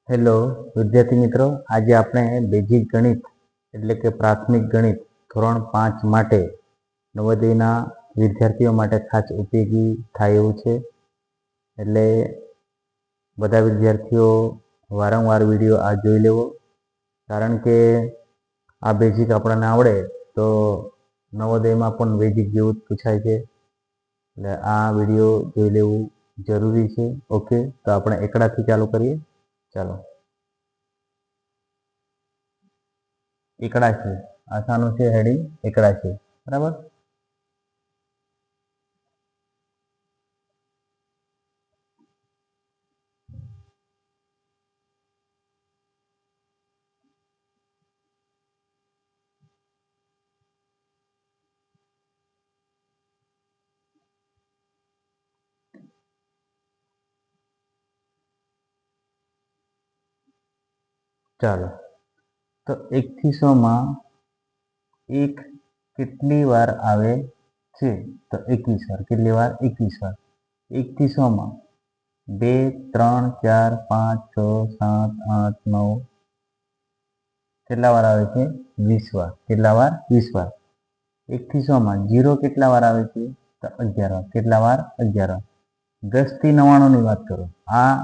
Hello વિદ્યાર્થી મિત્રો, આજે આપણે બેઝિક ગણિત એટલે કે પ્રાથમિક ગણિત ધોરણ 5 માટે નવોદયના વિદ્યાર્થીઓ માટે ખાસ ઉપયોગી થાય એવું છે. એટલે બધા વિદ્યાર્થીઓ વારંવાર વિડીયો આ જોઈ લેવો, કારણ કે આ બેઝિક આપણને આવડે તો નવોદયમાં પણ બેઝિક જેવું જ પૂછાય છે. એટલે આ વિડીયો જોઈ લેવું જરૂરી છે. ઓકે, તો આપણે એકડાથી ચાલુ કરીએ. ચાલો, એકડા છે. આસાનું છે, હેડિંગ એકડા છે. બરાબર. ચાલો, તો 1 થી 100 માં 1 કેટલી વાર આવે છે? તો 21 વાર. કેટલી વાર? 21 વાર. 1 થી 100 માં 2, 3, 4, 5, 6, 7, 8, 9 કેટલા વાર આવે છે? 20 વાર. કેટલા વાર? 20 વાર. 1 થી 100 માં 0 કેટલા વાર આવે છે? તો 11 વાર. કેટલા વાર? 11 વાર. 10 થી 99 ની વાત કરો. આ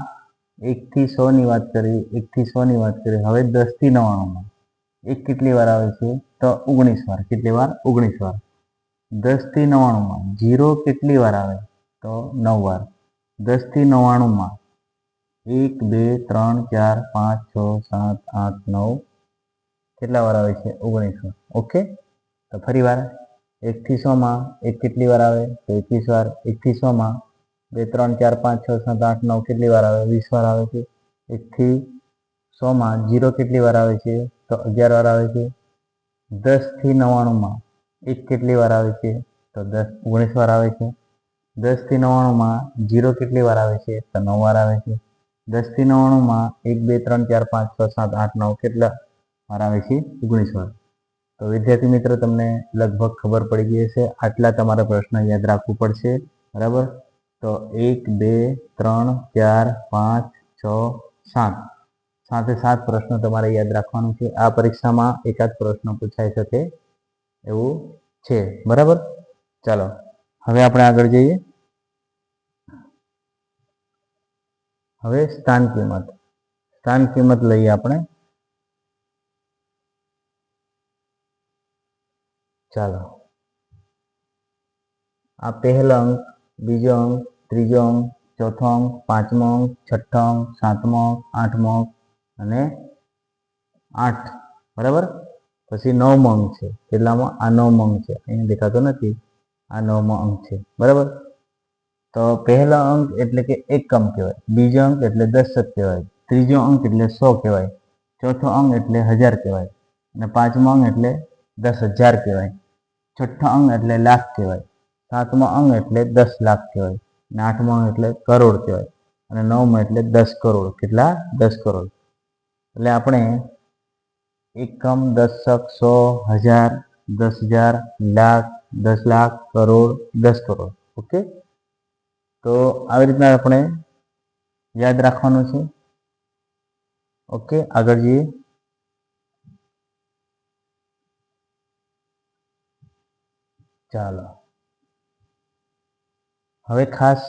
1 થી 100 ની વાત કરી, 1 થી 100 ની વાત કરી. હવે 10 થી 99 માં 1 કેટલી વાર આવે છે? તો 19 વાર. કેટલી વાર? 19 વાર. 10 થી 99 માં 0 કેટલી વાર આવે? તો 9 વાર. 10 થી 99 માં 1, 2, 3, 4, 5, 6, 7, 8, 9 કેટલા વાર આવે છે? 19 વાર. ઓકે, તો ફરી વાર 1 થી 100 માં 1 કેટલી વાર આવે? તો 21 વાર. 1 થી 100 માં 2, 3, 4, 5, 6, 7, 8, 9 કેટલી વાર આવે? 20 વાર આવે છે. 1 થી 100 માં 0 કેટલી વાર આવે છે? તો 11 વાર આવે છે. 10 થી 99 માં 1 કેટલી વાર આવે છે? તો 19 વાર આવે છે. 10 થી 99 માં 0 કેટલી વાર આવે છે? તો 9 વાર આવે છે. 10 થી 99 માં 1, 2, 3, 4, 5, 6, 7, 8, 9 કેટલા વાર આવે છે? 19 વાર. તો વિદ્યાર્થી મિત્રો, તમને લગભગ ખબર પડી ગઈ હશે. આટલા તમારા પ્રશ્ન યાદ રાખવું પડશે. બરાબર. તો 1, 2, 3, 4, 5, 6, 7 સાથે 7 પ્રશ્નો તમારે યાદ રાખવાનું છે. આ પરીક્ષામાં એકાદ પ્રશ્ન પૂછાઈ શકે એવું છે. બરાબર. ચાલો, હવે આપણે આગળ જઈએ. હવે સ્થાન કિંમત લઈએ આપણે. ચાલો, આ પહેલો અંક, બીજો અંક, ત્રીજો અંક, ચોથો અંક, પાંચમો અંક, છઠ્ઠો અંક, સાતમો અંક, આઠમો અંક અને 8. બરાબર. પછી 9મો અંક છે. કેટલામાં? આ 9મો અંક છે. અહીંયા દેખાતો નથી. આ 9મો અંક છે. બરાબર. તો પહેલો અંક એટલે કે એકમ કહેવાય. બીજો અંક એટલે દશક કહેવાય. ત્રીજો અંક એટલે 100 કહેવાય. ચોથો અંક એટલે 1000 કહેવાય. અને પાંચમો અંક એટલે 10,000 કહેવાય. છઠ્ઠો અંક એટલે લાખ કહેવાય. સાતમો અંક એટલે 10 લાખ કહેવાય. અને આઠમો અંક એટલે કરોડ કહેવાય. અને 9મો એટલે 10 કરોડ. કેટલા? 10 કરોડ. એટલે આપણે એકમ, દશક, 100, 1000, 10,000, લાખ, 10 લાખ, કરોડ, 10 કરોડ. ઓકે, તો આવી રીતના આપણે યાદ રાખવાનું છે. ઓકે, આગળ જઈએ. ચાલો, હવે ખાસ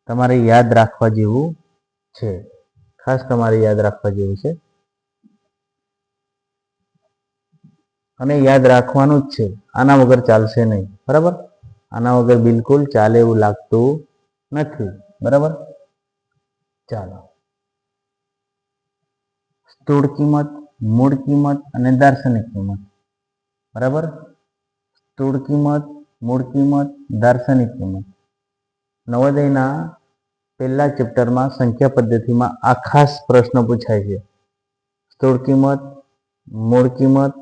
તમારે યાદ રાખવા જેવું છે. અને યાદ રાખવાનું જ છે. આના વગર ચાલશે નહીં. બરાબર. આના વગર બિલકુલ ચાલે એવું લાગતું નથી. બરાબર. ચાલો, સ્થૂળ કિંમત, મૂળ કિંમત અને દાર્શનિક કિંમત. બરાબર. સ્થૂળ કિંમત, મૂળ કિંમત, દાર્શનિક કિંમત. નવોદયના પહેલા ચેપ્ટરમાં સંખ્યા પદ્ધતિમાં આ ખાસ પ્રશ્ન પૂછાય છે. સ્થૂળ કિંમત, મૂળ કિંમત,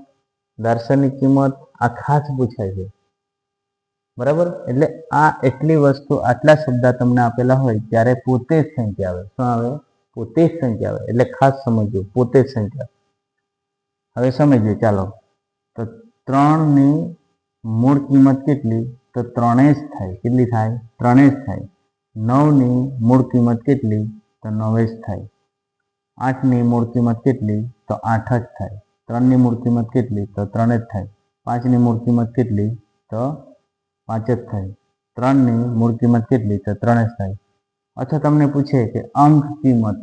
દાર્શનિક કિંમત આ ખાસ પૂછાય છે. બરાબર. એટલે આ એટલી વસ્તુ, આટલા શબ્દ તમને આપેલા હોય ત્યારે પોતે જ સંખ્યા આવે. શું આવે? પોતે જ સંખ્યા આવે. એટલે ખાસ સમજજો, પોતે જ સંખ્યા. હવે સમજીએ. ચાલો, તો 3ની મૂળ કિંમત કેટલી? તો 3 જ થાય. કેટલી થાય? 3 જ થાય. 9ની મૂળ કિંમત કેટલી? તો 9 જ થાય. 8ની મૂળ કિંમત કેટલી? તો 8 જ થાય. 3ની મૂળ કિંમત કેટલી? તો 3 જ થાય. 5ની મૂળ કિંમત કેટલી? તો 5 જ થાય. 3ની મૂળ કિંમત કેટલી? તો 3 જ થાય. અથવા તમને પૂછે કે અંક કિંમત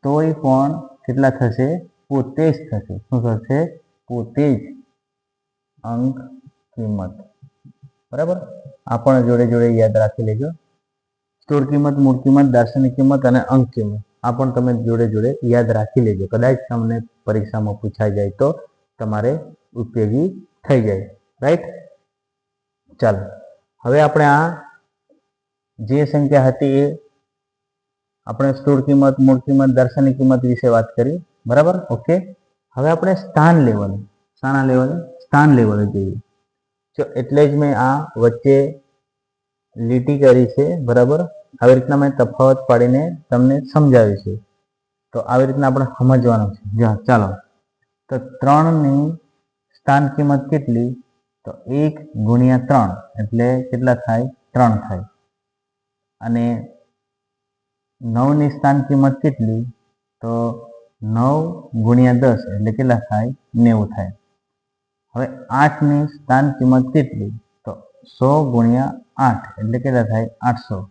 તોય પણ કેટલા થશે? પોતે જ થશે. શું થશે? પોતે જ અંક કિંમત. બરાબર, આ પણ જોડે જોડે યાદ રાખી લેજો. સ્થૂળ કિંમત, મૂળ કિંમત, દાર્શનિક કિંમત અને અંક કિંમત, આ પણ તમે જોડે જોડે યાદ રાખી લેજો. કદાચ તમને પરીક્ષામાં પૂછાઈ જાય તો તમારે ઉપયોગી થઈ જાય. રાઈટ? ચાલો, હવે આપણે આ જે સંખ્યા હતી એ આપણે સ્થૂળ કિંમત, મૂળ કિંમત, દાર્શનિક કિંમત વિશે વાત કરી. બરાબર? ઓકે. હવે આપણે સ્થાન લેવલે, શાના લેવલે? સ્થાન લેવલે જોઈએ. એટલે જ મેં આ વચ્ચે લીટી કરી છે. બરાબર, આવી રીતના મેં તફાવત પાડીને તમને સમજાવ્યું છે. તો આવી રીતના આપણે સમજવાનું છે. ચાલો, તો 3ની સ્થાન કિંમત કેટલી? તો 1 ગુણ્યા 3 એટલે કેટલા થાય? 3 થાય. અને 9ની સ્થાન કિંમત કેટલી? તો 9 ગુણ્યા 10 એટલે કેટલા થાય? 90 થાય. હવે 8ની સ્થાન કિંમત કેટલી? તો 100 ગુણ્યા 8 એટલે કેટલા થાય? 800.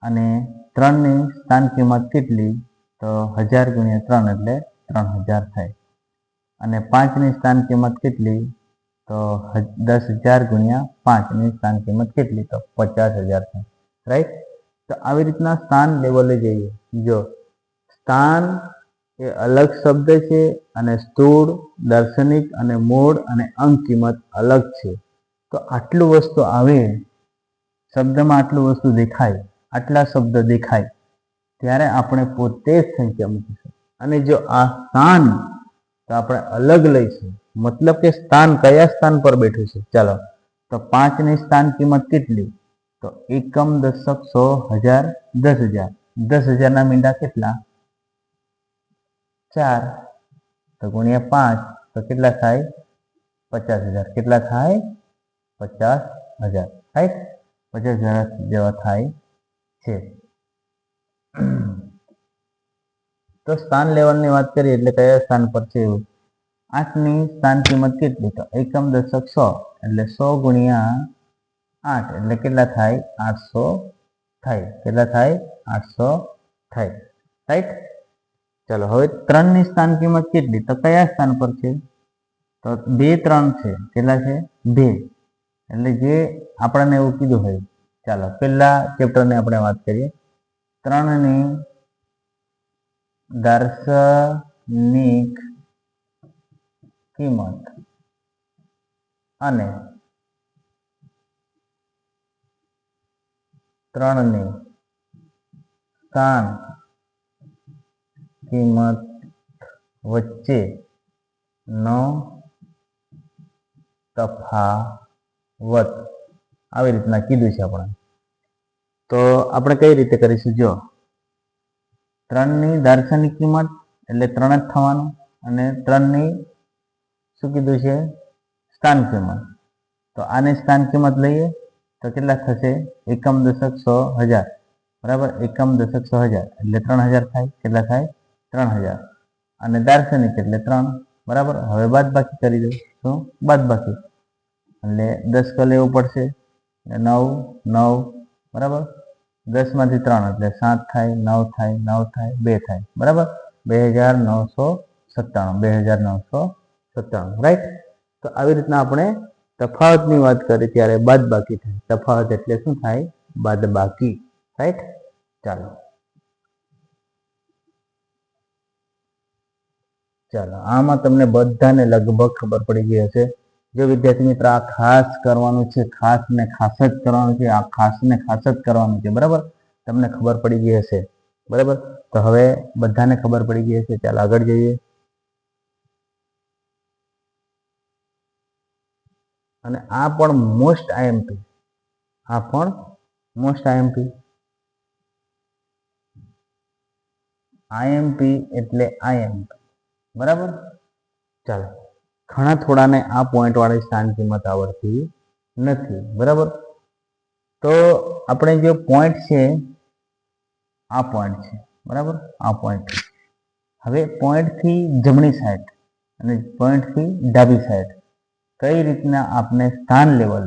અને 3ની સ્થાન કિંમત કેટલી? તો 1000 ગુણ્યા 3 એટલે 3000 થાય. અને 5ની સ્થાન કિંમત કેટલી? તો 10,000 ગુણ્યા 5ની સ્થાન કિંમત કેટલી? તો 50,000 થાય. રાઈટ? તો આવી રીતના સ્થાન લેવલે જઈએ. જો સ્થાન એ અલગ શબ્દ છે અને સ્થૂળ, દાર્શનિક અને મૂળ અને અંક કિંમત અલગ છે. તો આટલું વસ્તુ આવે, શબ્દમાં આટલું વસ્તુ દેખાય, આટલા શબ્દ દેખાય, ત્યારે આપણે પોતે જ સંખ્યા મૂકીશું. અને જો આ સ્થાન તો આપણે અલગ લઈશું, મતલબ કે સ્થાન કયા સ્થાન પર બેઠું છે. ચાલો, તો 5ની સ્થાન કિંમત કેટલી? તો એકમ, દશક, 100, 1000, 10,000. 10,000 ના મીંડા કેટલા? 4. તો ગુણ્યા 5 તો કેટલા થાય? 50,000. કેટલા થાય? 50,000. રાઈટ? 50,000 જેવા થાય છે. તો સ્થાન લેવલની વાત કરીએ એટલે કયા સ્થાન પર છે એવું. 8ની સ્થાન કિંમત કેટલી? તો એકમ, દશક, 100 એટલે 100 ગુણ્યા 8 એટલે કેટલા થાય? 800 થાય. કેટલા થાય? 800 થાય. રાઈટ? ચાલો, હવે 3ની સ્થાન કિંમત કેટલી? તો કયા સ્થાન પર છે? તો 2, 3 છે. કેટલા છે? 2. એટલે જે આપણને એવું કીધું હોય. ચાલો, પહેલા ચેપ્ટરની આપણે વાત કરીએ. 3ની દાર્શનિક કિંમત અને 3ની સ્થાન કિંમત વચ્ચેનો તફાવત આવી રીતના કીધું છે આપણે. તો આપણે કઈ રીતે કરીશું? જો 3ની દાર્શનિક કિંમત એટલે 3 જ થવાનું, અને 3ની શું કીધું છે? સ્થાન કિંમત. તો આની સ્થાન કિંમત લઈએ તો કેટલા થશે? એકમ, દશક, 100, 1000. બરાબર, એકમ, દશક, 100, 1000 એટલે 3000 થાય. કેટલા થાય? 3000. અને દાર્શનિક એટલે 3. બરાબર, હવે બાદ બાકી કરી દો. શું બાદ બાકી? એટલે 10 લેવું પડશે. 9, 9. બરાબર, 10 માંથી 3 એટલે 7 થાય, 9 થાય, 9 થાય, 2 થાય. બરાબર, 2997. 2997. રાઈટ? તો આવી રીતના આપણે તફાવતની વાત કરીએ ત્યારે બાદ બાકી થાય. તફાવત એટલે શું થાય? બાદ બાકી. રાઈટ? ચાલો, આમાં તમને બધાને લગભગ ખબર પડી ગઈ હશે. જો વિદ્યાર્થી મિત્ર, આ ખાસ કરવાનું છે, ખાસ ને ખાસ જ કરવાનું છે, આ ખાસ ને ખાસ જ કરવાનું છે. બરાબર, તમને ખબર પડી ગઈ હશે. બરાબર, તો હવે બધાને ખબર પડી ગઈ હશે. ચાલો આગળ જઈએ. અને આ પણ મોસ્ટ આઈએમપી, આ પણ મોસ્ટ આઈએમપી. આઈએમપી એટલે આઈએમપી. બરાબર, ચાલો. ઘણા થોડાને આ પોઈન્ટ વાળી સ્થાન કિંમત આવડતી નથી. બરાબર, તો આપણે જે પોઈન્ટ છે આ પોઈન્ટ છે, બરાબર, આ પોઈન્ટ. હવે પોઈન્ટથી જમણી સાઈડ અને પોઈન્ટથી ડાબી સાઈડ કઈ રીતના આપણે સ્થાન લેવલ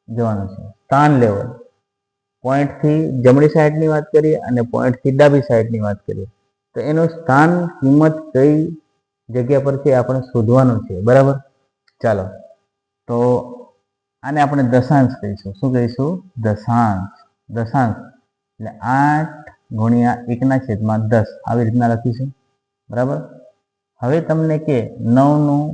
જવાનું છે. સ્થાન લેવલ પોઈન્ટથી જમણી સાઈડની વાત કરીએ અને પોઈન્ટથી ડાબી સાઈડની વાત કરીએ તો એનું સ્થાન કિંમત કઈ જગ્યા પર છે આપણે શોધવાનું છે, બરાબર. ચાલો, તો આને આપણે દશાંશ કહીશું. શું કહીશું? દશાંશ. દશાંશ એટલે 8 ગુણ્યા 1/10 આવી રીતના લખીશું, બરાબર. હવે તમને કે 9 નું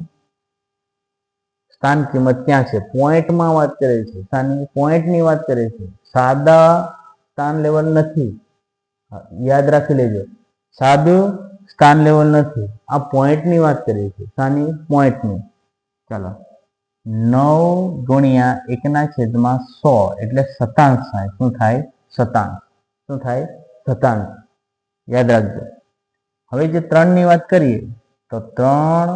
સ્થાન કિંમત ક્યાં છે? પોઈન્ટમાં વાત કરે છે, સ્થાનની પોઈન્ટની વાત કરે છે, સાદા સ્થાન લેવલ નથી. યાદ રાખી લેજો, સાદું સ્થાન લેવલ નથી, આ પોઈન્ટની વાત કરીએ છીએ, સ્થાનની પોઈન્ટની. ચાલો, 9 ગુણ્યા 1/100 એટલે શતાંશ થાય. શું થાય? શતાંશ. શું થાય? શતાંશ. યાદ રાખજો. હવે જે 3 ની વાત કરીએ તો 3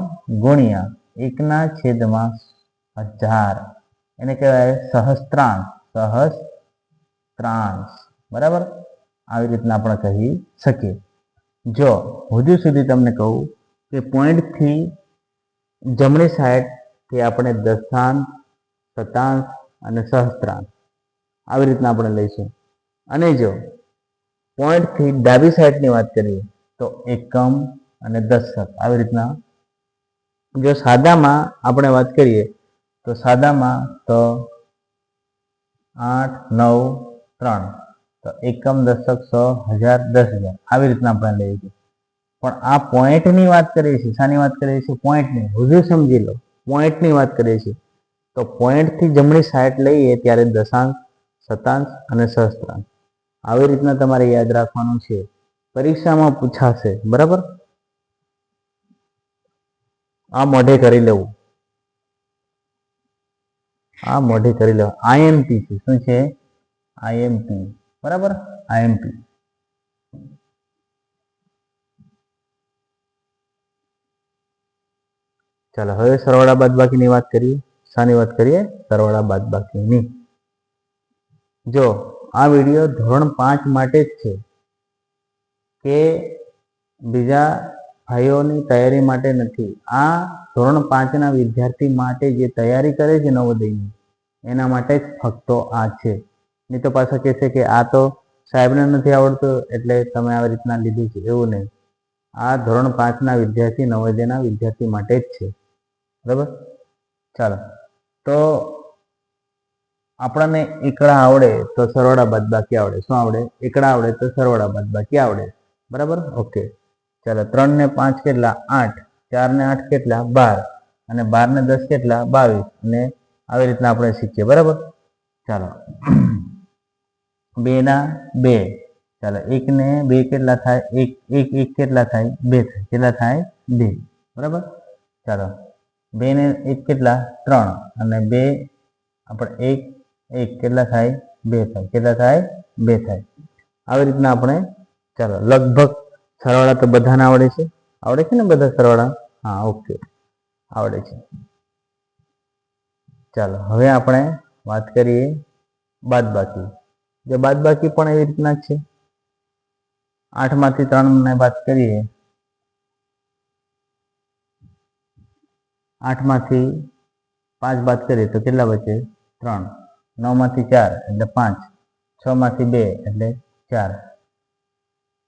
ગુણ્યા 1/1000 એને કહેવાય સહસ્ત્રાંશ. સહસ્ત્રાંશ, બરાબર. આવી રીતના આપણે કહી શકીએ. જો હજુ સુધી તમને કહું કે પોઈન્ટથી જમણી સાઈડથી આપણે દશાંશ, શતાંશ અને સહસ્ત્રાંશ આવી રીતના આપણે લઈશું. અને જો પોઈન્ટથી ડાબી સાઈડની વાત કરીએ તો એકમ અને દશક આવી રીતના. જો સાદામાં આપણે વાત કરીએ તો સાદામાં તો 8, 9, 3 તો એકમ, દશક, 100, 1000, 10,000 આવી રીતના આપણે લઈએ છીએ. પણ આ પોઈન્ટની વાત કરીએ છીએ. શાની વાત કરીએ છીએ? પોઈન્ટની. હજુ સમજી લો, પોઈન્ટની વાત કરીએ છીએ તો પોઈન્ટથી જમણી સાઈડ લઈએ ત્યારે દશાંશ, શતાંશ અને સહસ્ત્રાંશ આવી રીતના તમારે યાદ રાખવાનું છે. પરીક્ષામાં પૂછાશે, બરાબર. આ મોઢે કરી લેવું, આ મોઢે કરી લેવું. આઈએમપી છે. શું છે? આઈએમપી, બરાબર. આઈએમપી. ચાલો, હવે સરવાળા બાદબાકીની વાત કરીએ. શાની વાત કરીએ? સરવાળા બાદબાકીની. જો આ વિડીયો ધોરણ 5 માટે જ છે કે બીજા ભાઈઓની તૈયારી માટે નથી. આ ધોરણ 5ના વિદ્યાર્થી માટે જે તૈયારી કરે છે નવોદયની એના માટે જ ફક્ત આ છે. નહીં તો પાછા કહેશે કે આ તો સાહેબને નથી આવડતું એટલે તમે આવી રીતના લીધું છે, એવું નહીં. આ ધોરણ 5ના વિદ્યાર્થી, નવોદયના વિદ્યાર્થી માટે જ છે, બરાબર. ચાલો, તો આપણને એકડા આવડે તો સરવાળા બાદબાકી આવડે. શું આવડે? એકડા આવડે તો સરવાળા બાદબાકી આવડે, બરાબર. ઓકે. ચાલો, 3 ને 5 કેટલા? 8. 4 ને 8 કેટલા? 12. અને 12 ને 10 કેટલા? 22. અને આવી રીતના આપણે શીખીએ, બરાબર. ચાલો, 2 ના 2. ચાલો, 1 ને 2 કેટલા થાય? 1 કેટલા થાય? 2 થાય. કેટલા થાય? 2, બરાબર. ચાલો, 2 ને 1 કેટલા? 3. અને 2 આપણે 1 કેટલા થાય? 2 થાય. કેટલા થાય? 2 થાય. આવી રીતના આપણે, ચાલો, લગભગ સરવાળા તો બધાને આવડે છે. આવડે છે ને બધા સરવાળા? હા, ઓકે, આવડે છે. ચાલો, હવે આપણે વાત કરીએ બાદબાકી. જે બાદબાકી પણ એવી રીતના જ છે. 8 માંથી 3 ને બાદ કરીએ, 8 માંથી 5 બાદ કરીએ તો કેટલા બચે? 3. 9 માંથી 4 એટલે 5. 6 માંથી 2 એટલે 4.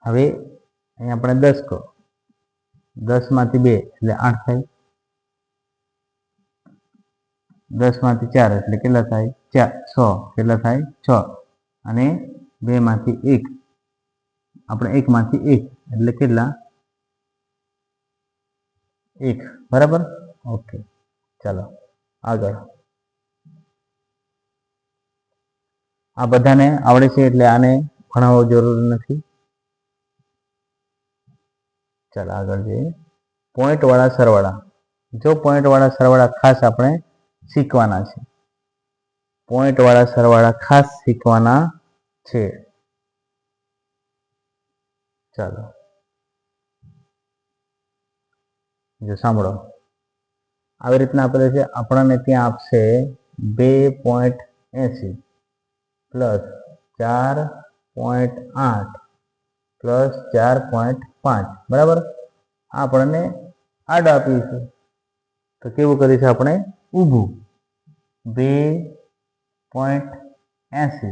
હવે અહીં આપણે 10 કહો, 10 માંથી 2 એટલે 8 થાય. 10 માંથી 4 એટલે કેટલા થાય? 6. કેટલા થાય? 6. અને 2 માંથી 1 આપણે 1 માંથી 1 એટલે કેટલા? 1, બરાબર. ઓકે. ચાલો, આગળ. આ બધાને આવડે છે એટલે આને ભણાવવો જરૂરી નથી. ચાલો, આગળ જઈએ. પોઈન્ટ વાળા સરવાળા. જો પોઈન્ટ વાળા સરવાળા ખાસ આપણે શીખવાના છે. પોઈન્ટ વાળા સરવાળા ખાસ શીખવાના છે. ચાલો, જો સાંભળો. આવી રીતના આપણે છે, આપણને ત્યાં આપશે 2.80 પ્લસ 4.8 પ્લસ 4.5 બરાબર. આપણને આડું આપ્યું છે તો કેવું કરીશું આપણે? ઊભું. 2.80.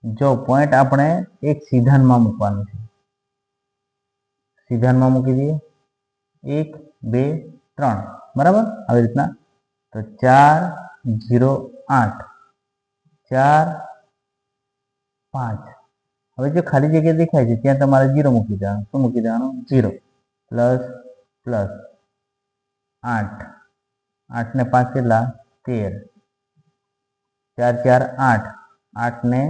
જો પોઈન્ટ આપણે એક સિદ્ધાંતમાં મૂકવાનું છે, સિદ્ધાંતમાં મૂકી દઈએ 1 2 3 બરાબર. આવી રીતના તો 408 4 5. હવે જો ખાલી જગ્યા દેખાય છે ત્યાં તમારે 0 મૂકી દેવાનું. શું મૂકી દેવાનું? 0. પ્લસ પ્લસ 8 8 ને 5 કેટલા? 13. 4 4 8 8 ને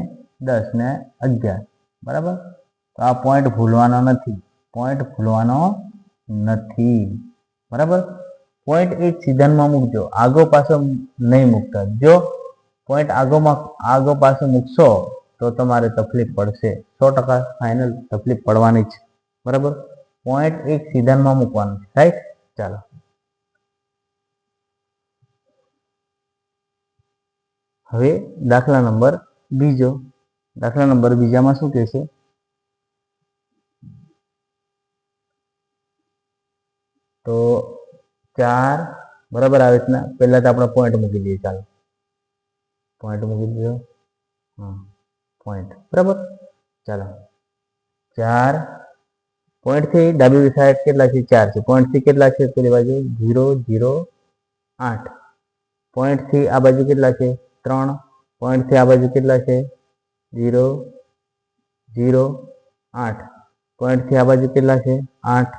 10 ને 11 બરાબર. તો આ પોઈન્ટ ભૂલવાનો નથી, પોઈન્ટ ભૂલવાનો નથી બરાબર. પોઈન્ટ એક સિદ્ધાંતમાં મૂકજો, આગો પાછો નહીં મૂકતા. જો પોઈન્ટ આગો પાછો મૂકશો તો તમારે તકલીફ પડશે, 100% ફાઇનલ તકલીફ પડવાની છે બરાબર. પોઈન્ટ એક સિદ્ધાંતમાં મૂકવાનું છે, રાઈટ. ચાલો હવે દાખલા નંબર બીજો. દાખલા નંબર બીજામાં શું કહે છે? તો 4 બરાબર. આવી રીતના પહેલા તો આપણે પોઈન્ટ મૂકી દઈએ. ચાલો પોઈન્ટ મૂકી દીધો. પોઈન્ટ બરાબર. ચાલો 4 પોઈન્ટથી ડાબી સાઈડ કેટલા છે? 4 છે. પોઈન્ટથી કેટલા છે પેલી બાજુ? 0 0 8. પોઈન્ટથી આ બાજુ કેટલા છે? 3. પોઈન્ટથી આ બાજુ કેટલા છે? 0 0 8. પોઈન્ટથી આ બાજુ કેટલા છે? 8.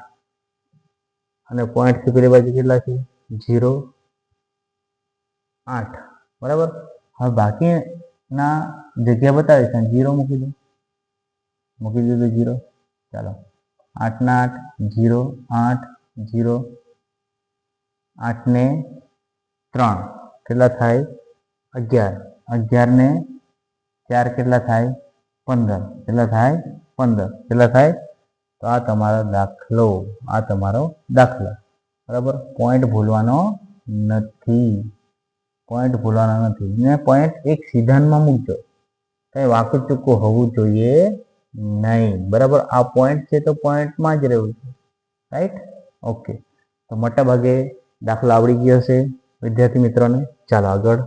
અને પોઈન્ટથી પેલી બાજુ કેટલા છે? 0 8 બરાબર. હવે બાકીના જગ્યા બતાવે છે, 0 મૂકી દો. મૂકી દીધું 0. ચાલો 8 ના 8 0 8 0 8 ને 3 કેટલા થાય? 11. 11 ને 4 કેટલા થાય? 15. કેટલા થાય? 15. કેટલા થાય? તો આ તમારો દાખલો, આ તમારો દાખલો બરાબર. પોઈન્ટ ભૂલવાનો નથી, પોઈન્ટ ભૂલવાનો નથી. ને પોઈન્ટ એક સિદ્ધાંતમાં મૂકજો, કંઈ વાંકું ચૂકું હોવું જોઈએ નહીં બરાબર. આ પોઈન્ટ છે તો પોઈન્ટમાં જ રહેવું છે, રાઈટ. ઓકે. તો મોટા ભાગે દાખલો આવડી ગયો હશે વિદ્યાર્થી મિત્રોને. ચાલો આગળ.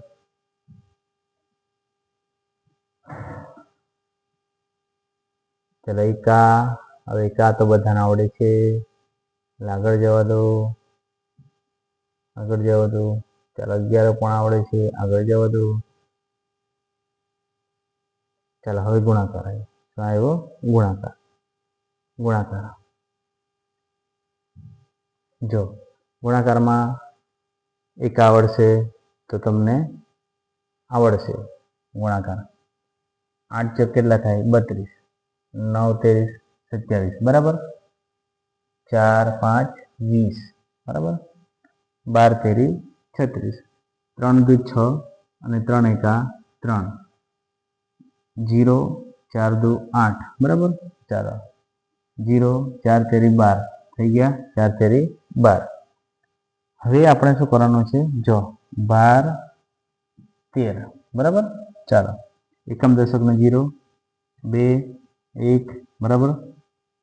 ચાલો એકા. હવે એકા તો બધાને આવડે છે, આગળ જવા દો, આગળ જવા દો. ચાલો 11 પણ આવડે છે, આગળ જવા દો. ચાલો હવે ગુણાકાર આવ્યો. શું આવ્યો? ગુણાકાર. ગુણાકાર જો ગુણાકારમાં એક આવડશે તો તમને આવડશે ગુણાકાર. 8 ચોક કેટલા થાય? 32. 9 23 27 બરાબર. 4 5 20 બરાબર. 12 તેરી 36. 3 દુ 6 અને 3 એકા 3. 0 4 દુ 8 બરાબર. ચાલો 0 4 તેરી 12 થઈ ગયા. 4 તેરી 12. હવે આપણે શું કરવાનું છે? જો 12 13 બરાબર. ચાલો એકમ દશકનો 0 2 1 બરાબર.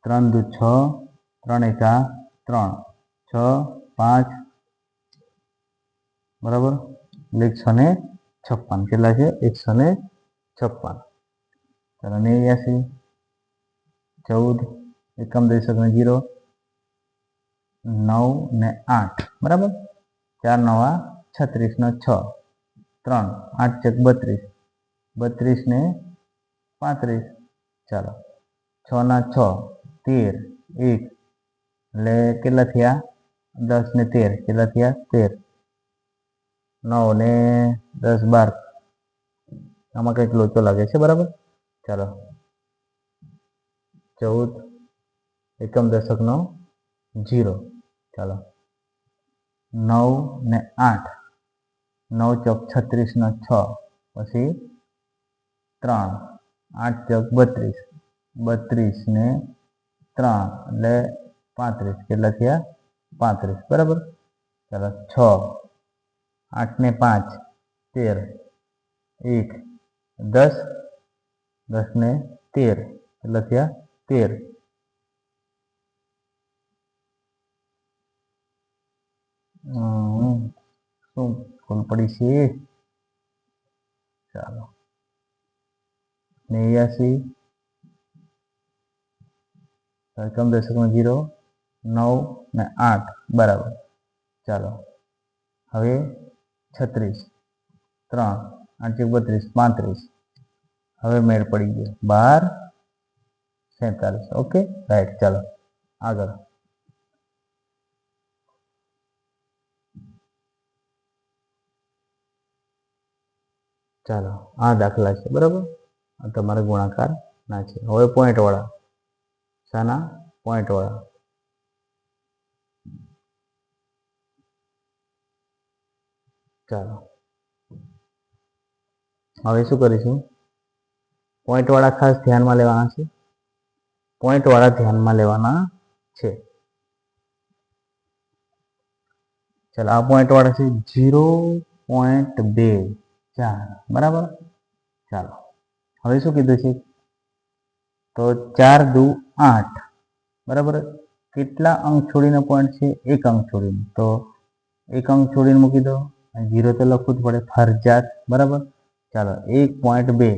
3 દુ 6 3 એકા 3 6 5 બરાબર. 156 કેટલા છે? 156. ચાલો 89 14 એકમ દશકનો 0 9 ને 8 બરાબર. 4 9 36 નો 6 3 8 ચક 32 32 ને 35. ચાલો 6 ના 6 13 1 એટલે કેટલા થયા? 10 ને 13 કેટલા થયા? 13. 9 ને 10 12. આમાં કંઈક લોચો લાગે છે બરાબર. ચાલો 14 એકમ દશકનો 0. ચાલો 9 ને 8 9 ચોક 36 નો 6 પછી 3 8 ચોક 32 32 ને 3 એટલે 35 કેટલા થયા? 35 બરાબર. ચાલો 6 8 ને 5 13 1 10 10 ને 13 કેટલા થયા? 13. શું ભૂલ પડી છે? ચાલો 89 એકમ દશકમાં 0 9 ને 8 બરાબર. ચાલો હવે 36 3 8 32 35 હવે મેળ પડી ગયો 12 47. Okay right. ચાલો આગળ. ચાલો આ દાખલા છે બરાબર. આ તમારે ગુણાકાર ના છે. હવે પોઈન્ટ વાળા. શાના? પોઈન્ટ વાળા. ચાલો હવે શું કરીશું? પોઈન્ટ વાળા ખાસ ધ્યાનમાં લેવાના છે. પોઈન્ટ વાળા ધ્યાનમાં લેવાના છે. ચાલો આ પોઈન્ટ વાળા છે 0.24 બરાબર. ચાલો હવે શું કીધું છે? તો 4 દુ 8 બરાબર. કેટલા અંક છોડીને પોઈન્ટ છે? એક અંક છોડીને. તો એક અંક છોડીને મૂકી દો. 0 તો લખવું જ પડે ફરજિયાત બરાબર. ચાલો 1.2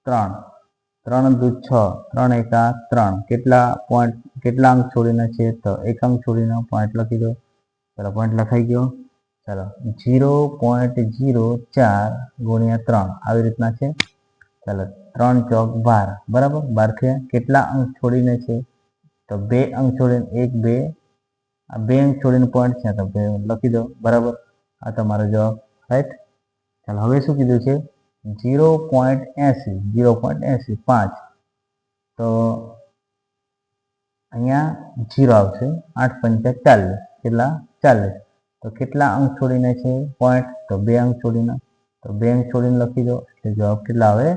3 3 દુ 6 3 એકા 3 કેટલા અંક છોડીને છે? તો એક અંક છોડીને પોઈન્ટ લખી દો. ચાલો પોઈન્ટ લખાઈ ગયો. ચાલો 0.04 ગુણ્યા 3 આવી રીતના છે. ચાલો 3 ચોક 12 બરાબર. 12 થયા. કેટલા અંક છોડીને છે? તો 2 અંક છોડીને 1 2 આ 2 અંક છોડીને પોઈન્ટ છે તો 2 લખી દો બરાબર. આ તમારો જવાબ રાઈટ. ચાલો હવે શું કીધું છે? 0.80 0.80 5 તો અહીંયા 0 આવશે. 8 પંચા 40 કેટલા? 40. તો કેટલા અંક છોડીને છે પોઈન્ટ? તો 2 અંક છોડીને. તો 2 અંક છોડીને લખી દો એટલે જવાબ કેટલા આવે?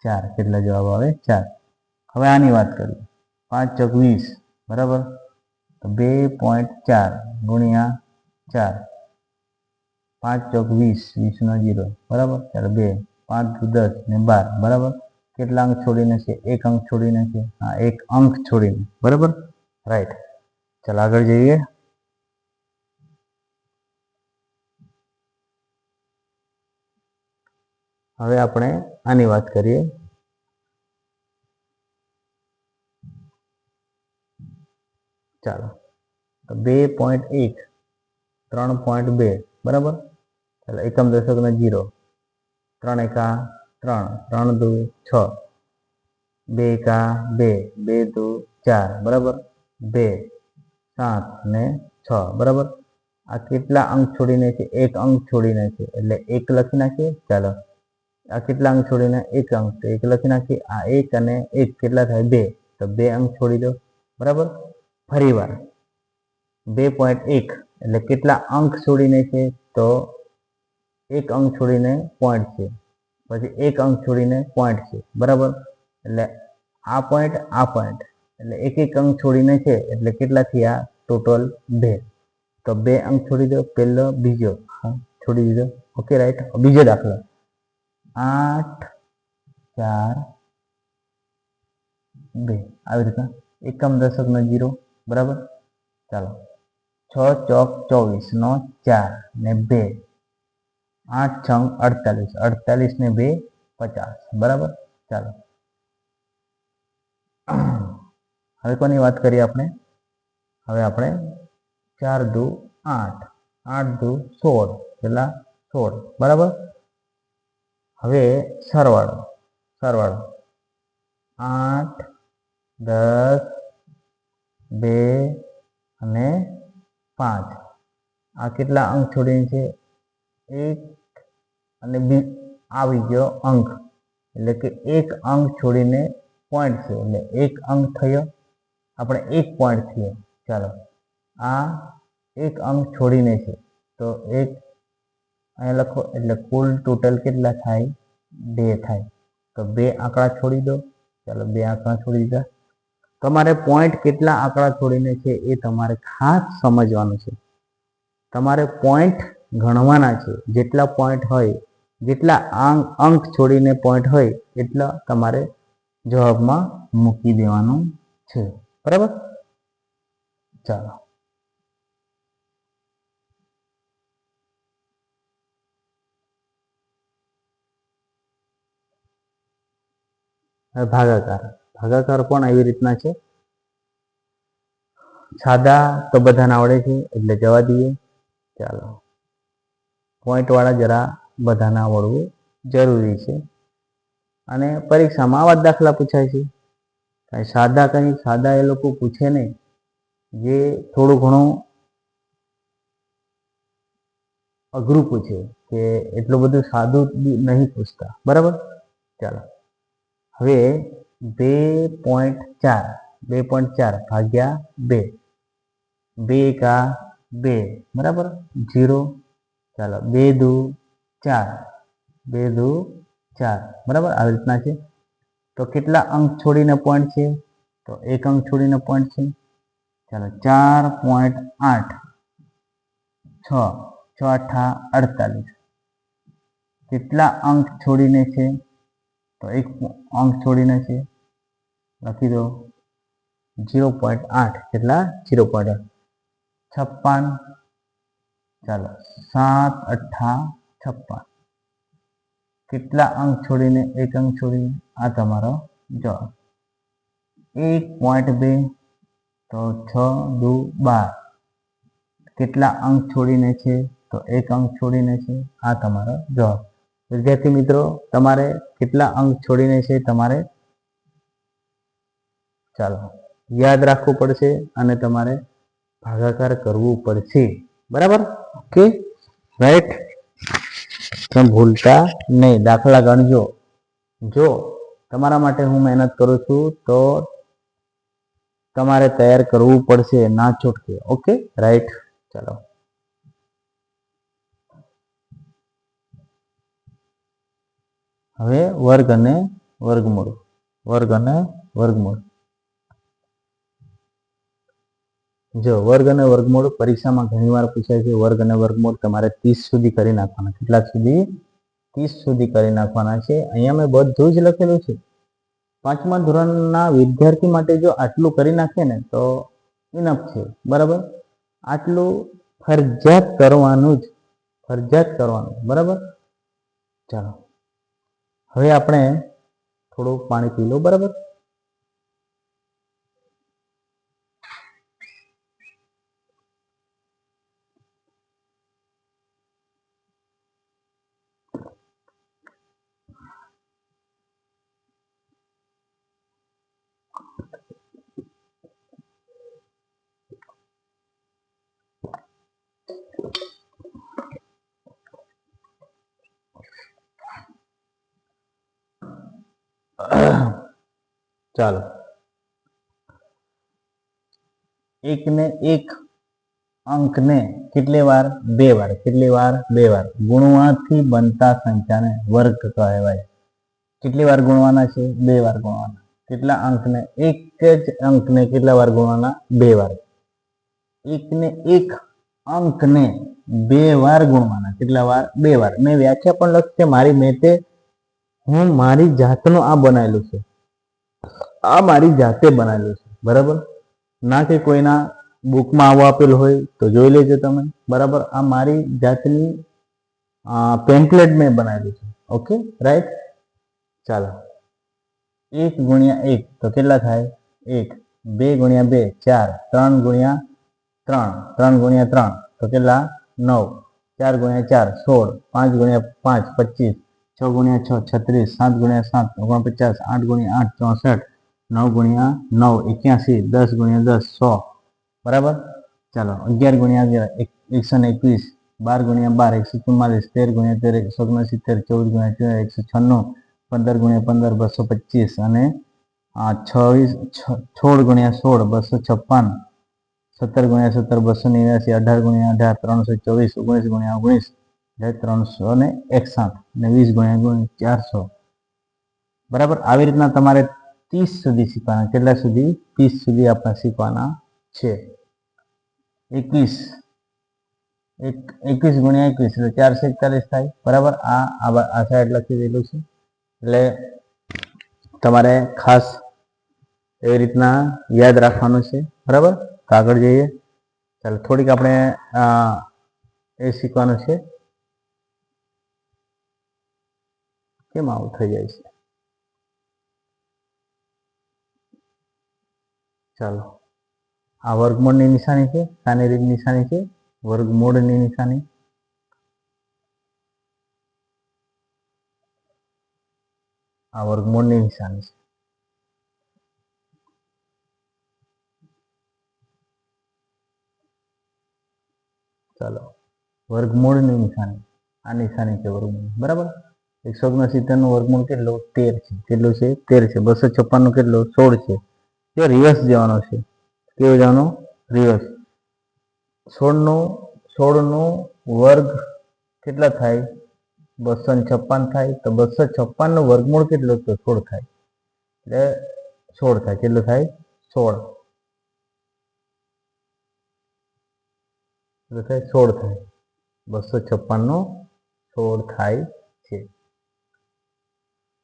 4. કેટલા જવાબ આવે? 4. હવે આની વાત કરીએ. 5 ચોક 20 બરાબર. તો 2.4 ગુણ્યા 4 5 ચોક 20 20 નો 0 બરાબર. ચાલો 2 5 દુ 10 ને 12 બરાબર. કેટલા અંક છોડીને છે? એક અંક છોડીને છે. હા એક અંક છોડીને બરાબર રાઈટ. ચાલો આગળ જઈએ. હવે આપણે આની વાત કરીએ. ચાલો 2.1 3.2 બરાબર. ચાલો એકમ દશકના 0 3 એકા 3 3 દુ 6 2 એકા 2 2 દુ 4 બરાબર. 2 7 ને 6 બરાબર. આ કેટલા અંક છોડીને છે? એક અંક છોડીને છે એટલે 1 લખી નાખીએ. ચાલો આ કેટલા અંક છોડીને? એક અંક તો 1 લખી નાખીએ. આ 1 અને 1 કેટલા થાય? 2 તો 2 અંક છોડી દો બરાબર. ફરી વાર 2.1 એટલે કેટલા અંક છોડીને છે? તો એક અંક છોડીને પોઈન્ટ છે. પછી એક અંક છોડીને પોઈન્ટ છે બરાબર. એટલે આ પોઈન્ટ એટલે એક અંક છોડીને છે એટલે કેટલા થયા ટોટલ? 2. તો 2 અંક છોડી દો. પહેલો બીજો છોડી દીધો. Okay right. બીજો દાખલો 8 4 2 આવી રીતના એકમ દશકનો 0 બરાબર. ચાલો 6 ચોક 24 નો 4 ને 2 8 6 48 48 ને 2 50 બરાબર. ચાલો હવે કોની વાત કરીએ આપણે? હવે આપણે 4 દુ 8 8 દુ 16 કેટલા? 16 બરાબર. હવે સરવાળો 8 10 2 અને 5 આ કેટલા અંક છોડીને છે? 1 અને આવી ગયો અંક એટલે કે એક અંક છોડીને પોઈન્ટ છે એટલે એક અંક થયો. આપણે એક પોઈન્ટ થયો. ચાલો આ એક અંક છોડીને છે તો એક અહીંયા લખો એટલે કુલ ટોટલ કેટલા થાય? 2 થાય. તો 2 આંકડા છોડી દો. ચાલો 2 આંકડા છોડી દીધા. તમારે પોઈન્ટ કેટલા આંકડા છોડીને છે એ તમારે ખાસ સમજવાનું છે. તમારે પોઈન્ટ ગણવાના છે. જેટલા પોઈન્ટ હોય જેટલા અંક છોડીને પોઈન્ટ હોય એટલા તમારે જવાબમાં મૂકી દેવાનું છે બરાબર. ચાલો હવે ભાગાકાર, ભાગાકાર પણ એવી રીતના છે. સાદા તો બધાને આવડે છે એટલે જવા દઈએ. ચાલો, પોઈન્ટ વાળા જરા બધાને આવડવું જરૂરી છે. અને પરીક્ષામાં આવા જ દાખલા પૂછાય છે. કંઈ સાદા એ લોકો પૂછે નહીં, જે થોડું ઘણું અઘરું પૂછે, કે એટલું બધું સાદું નહીં પૂછતા. બરાબર. ચાલો, હવે 2.4 ભાગ્યા 2, 2 એકા 2, બરાબર, 0. ચાલો, 2 દુ 4, 2 દુ 4, બરાબર. આવી રીતના છે. તો કેટલા અંક છોડીને પોઈન્ટ છે? તો 1 અંક છોડીને પોઈન્ટ છે. ચાલો, 4.8, 6, 6 8 48. કેટલા અંક છોડીને છે? તો 1 અંક છોડીને છે. લખી દો 0.8. કેટલા? 0.8, 56. ચાલો, 7 8 56. કેટલા અંક છોડીને? 1 અંક છોડીને. આ તમારો જવાબ. 1.2, તો 6 દુ 12. કેટલા અંક છોડીને છે? તો 1 અંક છોડીને છે. આ તમારો જવાબ. વિદ્યાર્થી મિત્રો, તમારે કેટલા અંક છોડીને છે તમારે ચાલો યાદ રાખવું પડશે, અને તમારે ભાગાકાર કરવું પડશે. બરાબર. Okay, right. તમે ભૂલતા નહીં, દાખલા ગણજો. જો તમારા માટે હું મહેનત કરું છું તો તમારે તૈયાર કરવું પડશે, ના છૂટકે. Okay, right. ચાલો, હવે વર્ગ અને વર્ગમૂળ. વર્ગ અને વર્ગમૂળ. જો વર્ગ અને વર્ગમૂળ પરીક્ષામાં ઘણીવાર પૂછાય છે. વર્ગ અને વર્ગમૂળ તમારે 30 સુધી કરી નાખવાના. કેટલા સુધી? 30 સુધી કરી નાખવાના છે. અહીંયા મેં બધું જ લખેલું છે. 5મા ધોરણના વિદ્યાર્થી માટે જો આટલું કરી નાખે ને તો ઇનફ છે. બરાબર. આટલું ફરજિયાત કરવાનું જ, ફરજિયાત કરવાનું. બરાબર. ચાલો, હવે આપણે થોડું પાણી પી લો. બરાબર. ચાલો, 1 ને 1 અંકને કેટલી વાર? 2 વાર. કેટલી વાર? 2 વાર. ગુણવાથી બનતા સંખ્યાને વર્ગ કહેવાય. કેટલી વાર ગુણવાના છે? 2 વાર ગુણવાના. કેટલા અંકને? એક જ અંકને કેટલા વાર ગુણવાના? 2 વાર. 1 ને 1 અંકને 2 વાર ગુણવાના. કેટલા વાર? 2 વાર. મેં વ્યાખ્યા પણ લખી છે મારી મેતે. હું મારી જાતનું આ બનાવેલું છે. આ મારી જાતે બનાવેલું છે. બરાબર. ના કે કોઈના બુકમાં આવું આપેલું હોય તો જોઈ લેજો તમે. બરાબર. આ મારી જાતની પેમ્પલેટ મેં બનાવેલું છે. Okay, right. ચાલો, 1 ગુણ્યા 1 તો કેટલા થાય? 1. 2 ગુણ્યા 2 4. 3 ગુણ્યા 3, 3 ગુણ્યા 3 તો કેટલા? 9. 4 ગુણ્યા 4 16. 5 ગુણ્યા 5 25. 6 ગુણ્યા 6 36. 7 ગુણ્યા 7 49. 8 ગુણ્યા 8 64. 9 ગુણ્યા 9 81. 10 ગુણ્યા 10 100. બરાબર. ચાલો, 11 ગુણ્યા 11 121. 12 ગુણ્યા 12 144. 13 ગુણ્યા 13 169. 14 ગુણ્યા 14 196. 15 ગુણ્યા 15 225. અને 16 ગુણ્યા 16 256. 17 ગુણ્યા 17 289. 18 ગુણ્યા 18 324. 19 ગુણ્યા 19 361. અને 20 ગુણ્યા 400. બરાબર. આવી રીતના તમારે 30 સુધી શીખવાના. કેટલા સુધી? 30 સુધી આપણે શીખવાના છે. 21 ગુણ્યા 21 એટલે 441 થાય. બરાબર. આ સાઈડ લખી દેલું છે. એટલે તમારે ખાસ એવી રીતના યાદ રાખવાનું છે. બરાબર. આગળ જઈએ. ચાલો, થોડીક આપણે એ શીખવાનું છે. કેમ આવું થઈ જાય છે? ચાલો, આ વર્ગમૂળની નિશાની છે, શાની રીત નિશાની છે? વર્ગમૂળની નિશાની. આ વર્ગમૂળની નિશાની છે. ચાલો, વર્ગમૂળની નિશાની, આ નિશાની છે વર્ગમૂળ. બરાબર. 169 નું વર્ગમૂળ કેટલું? 13 છે. કેટલું છે? 13 છે. 256 નું કેટલું? 16 છે. જો રિવર્સ જવાનો છે. કેવું જવાનું? રિવર્સ. 16 નું વર્ગ કેટલા થાય? 256 થાય. તો 256 નું વર્ગમૂળ કેટલું? તો 16 થાય. એટલે 16 થાય. કેટલું થાય? 16. 16 થાય. 256 નો 16 થાય છે.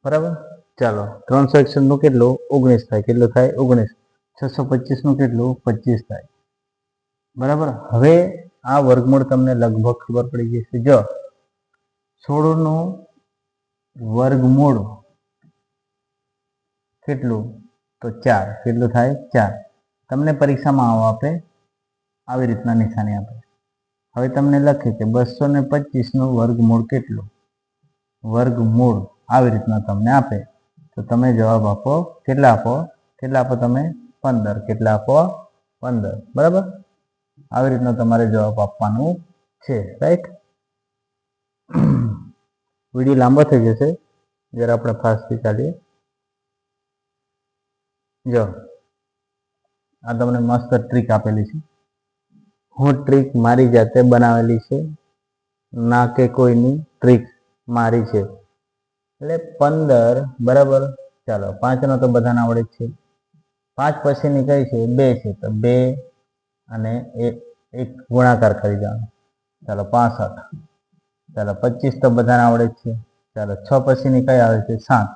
બરાબર. ચાલો, 361 નું કેટલું? 19 થાય. કેટલું થાય? 19. 625 નું કેટલું? 25 થાય. બરાબર. હવે આ વર્ગમૂળ તમને લગભગ ખબર પડી જશે. જો 16 નું વર્ગમૂળ કેટલું? તો 4. કેટલું થાય? 4. તમને પરીક્ષામાં આપે આવી રીતના નિશાની આપે. હવે તમને લખે કે 225 નું વર્ગમૂળ કેટલું? વર્ગમૂળ આવી રીતના તમને આપે તો તમે જવાબ આપો. કેટલા આપો? કેટલા આપો તમે? 15. કેટલા આપો? 15. બરાબર. આવી રીતના તમારે જવાબ આપવાનું છે. રાઈટ. વિડીયો લાંબો થઈ જશે જ્યારે આપણે ફાસ્ટથી ચાલીએ. જો આ તમને મસ્ત ટ્રીક આપેલી છે. હું ટ્રીક મારી જાતે બનાવેલી છે, ના કે કોઈની ટ્રીક મારી છે. એટલે 15. બરાબર. ચાલો, 5 નો તો બધાને આવડે જ છે. 5 પછીની કઈ છે? 2 છે. તો 2 અને 1 ગુણાકાર કરી દેવાનો. ચાલો, 65. ચાલો, 25 તો બધાને આવડે જ છે. ચાલો, 6 પછીની કઈ આવે છે? 7.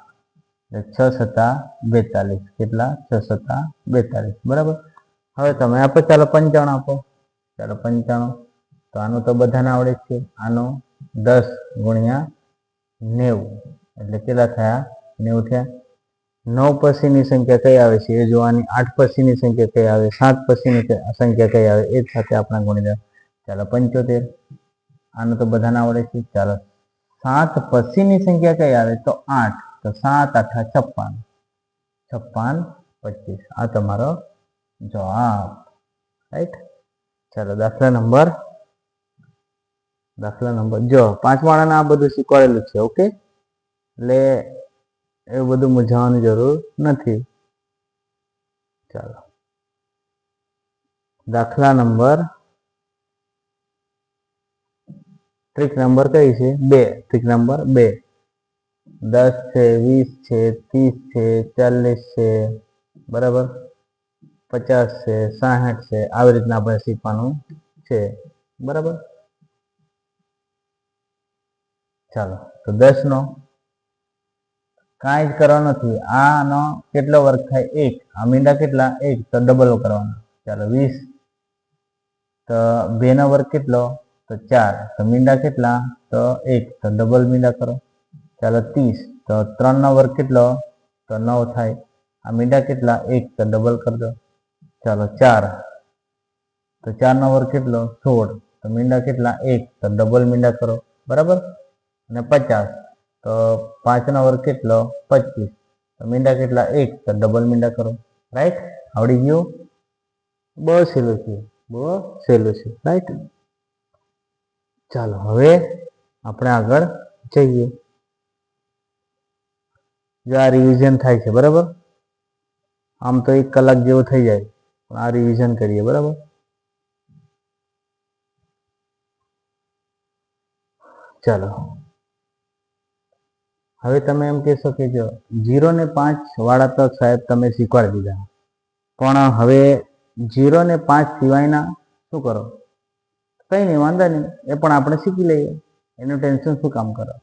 એટલે 6 સત્તા 42. કેટલા? 6 સત્તા 42. બરાબર. હવે તમે આપો. ચાલો, 95 આપો. ચાલો, 95. તો આનું તો બધાને આવડે જ છે. આનો 10 ગુણ્યા 90 એટલે કેટલા થયા? 90 થયા. 9 પછીની સંખ્યા કઈ આવે છે એ જોવાની. 8 પછીની સંખ્યા કઈ આવે? 7 પછીની સંખ્યા કઈ આવે? એ જ સાથે આપણે ગુણી દે. ચાલો, 75. આનું તો બધાને આવડે છે. ચાલો, 7 પછીની સંખ્યા કઈ આવે? તો 8. તો 7 8 56. 56 25. આ તમારો જવાબ. રાઈટ. ચાલો, દાખલા નંબર જો 5 વાળાને આ બધું શીખવાડેલું છે. ઓકે, એટલે એવું બધું મૂંઝાવાની જરૂર નથી. ચાલો, દાખલા નંબર ટ્રીક નંબર કઈ છે? 2. Trick number 2. 10 છે, 20 છે, 30 છે, 40 છે. બરાબર. 50 છે, 60 છે. આવી રીતના આપણે શીખવાનું છે. બરાબર. ચાલો, તો 10 નો કાંઈ જ કરવાનું નથી. આનો કેટલો વર્ગ થાય? 1. આ મીંડા કેટલા? 1. તો ડબલ કરવાના. ચાલો, 20. તો 2 નો વર્ગ કેટલો? તો 4. તો મીંડા કેટલા? તો 1. તો ડબલ મીંડા કરો. ચાલો, 30. તો 3 નો વર્ગ કેટલો? તો 9 થાય. આ મીંડા કેટલા? 1. તો ડબલ કરી દો. ચાલો, 4. તો 4 નો વર્ગ કેટલો? 16. તો મીંડા કેટલા? 1. તો ડબલ મીંડા કરો. બરાબર. અને 50. તો 5 નો વર્ગ કેટલો? 25. તો મીંડા કેટલા? 1. તો ડબલ મીંડા કરો. રાઈટ. આવડી ગયું? બહુ સહેલું છે. બહુ સહેલું છે. રાઈટ. ચાલો, હવે આપણે આગળ જઈએ. જો આ રિવિઝન થાય છે. બરાબર. આમ તો 1 કલાક જેવું થઈ જાય, પણ આ રિવિઝન કરીએ. બરાબર. ચાલો, હવે તમે એમ કહેશો કે જો 0 ને 5 વાળા તો સાહેબ તમે શીખવાડી દીધા, પણ હવે 0 ને 5 સિવાયના શું કરો? કંઈ નહીં, વાંધો નહીં, એ પણ આપણે શીખી લઈએ. એનું ટેન્શન શું કામ કરો?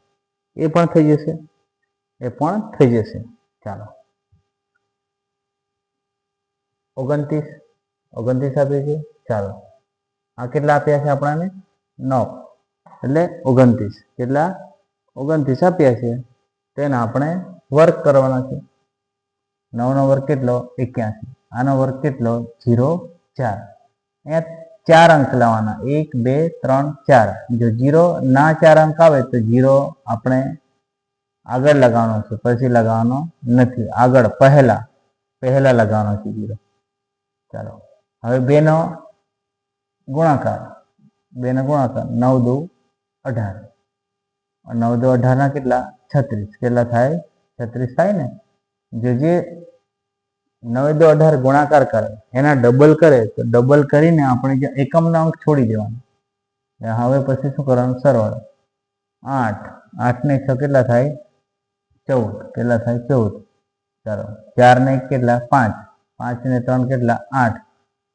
એ પણ થઈ જશે. એ પણ થઈ જશે. ચાલો, 29 આપ્યું છે. ચાલો, આ કેટલા આપ્યા છે આપણાને? 9. એટલે 29. કેટલા? 29 આપ્યા છે. તેના આપણે વર્ગ કરવાના છે. 9 નો વર્ગ કેટલો? 81. આનો વર્ગ કેટલો 0 4 અહીંયા 4 અંક લાવવાના 1 2 3 4 જો 0 ના 4 અંક આવે તો 0 આપણે આગળ લગાવવાનો છે પછી લગાવવાનો નથી આગળ પહેલા લગાવવાનો છે 0 ચાલો હવે 2 નો ગુણાકાર 9 દુ 18 9 દુ 18 ના કેટલા 36 કેટલા થાય 36 થાય ને જો જે 9 દુ 18 ગુણાકાર કરે એના ડબલ કરે તો ડબલ કરીને આપણે જે એકમનો અંક છોડી દેવાનો હવે પછી શું કરવાનું સરવાળો 8 8 ને 6 કેટલા થાય 14 કેટલા થાય 14 ચાલો 4 ને 1 કેટલા 5 5 ને 3 કેટલા 8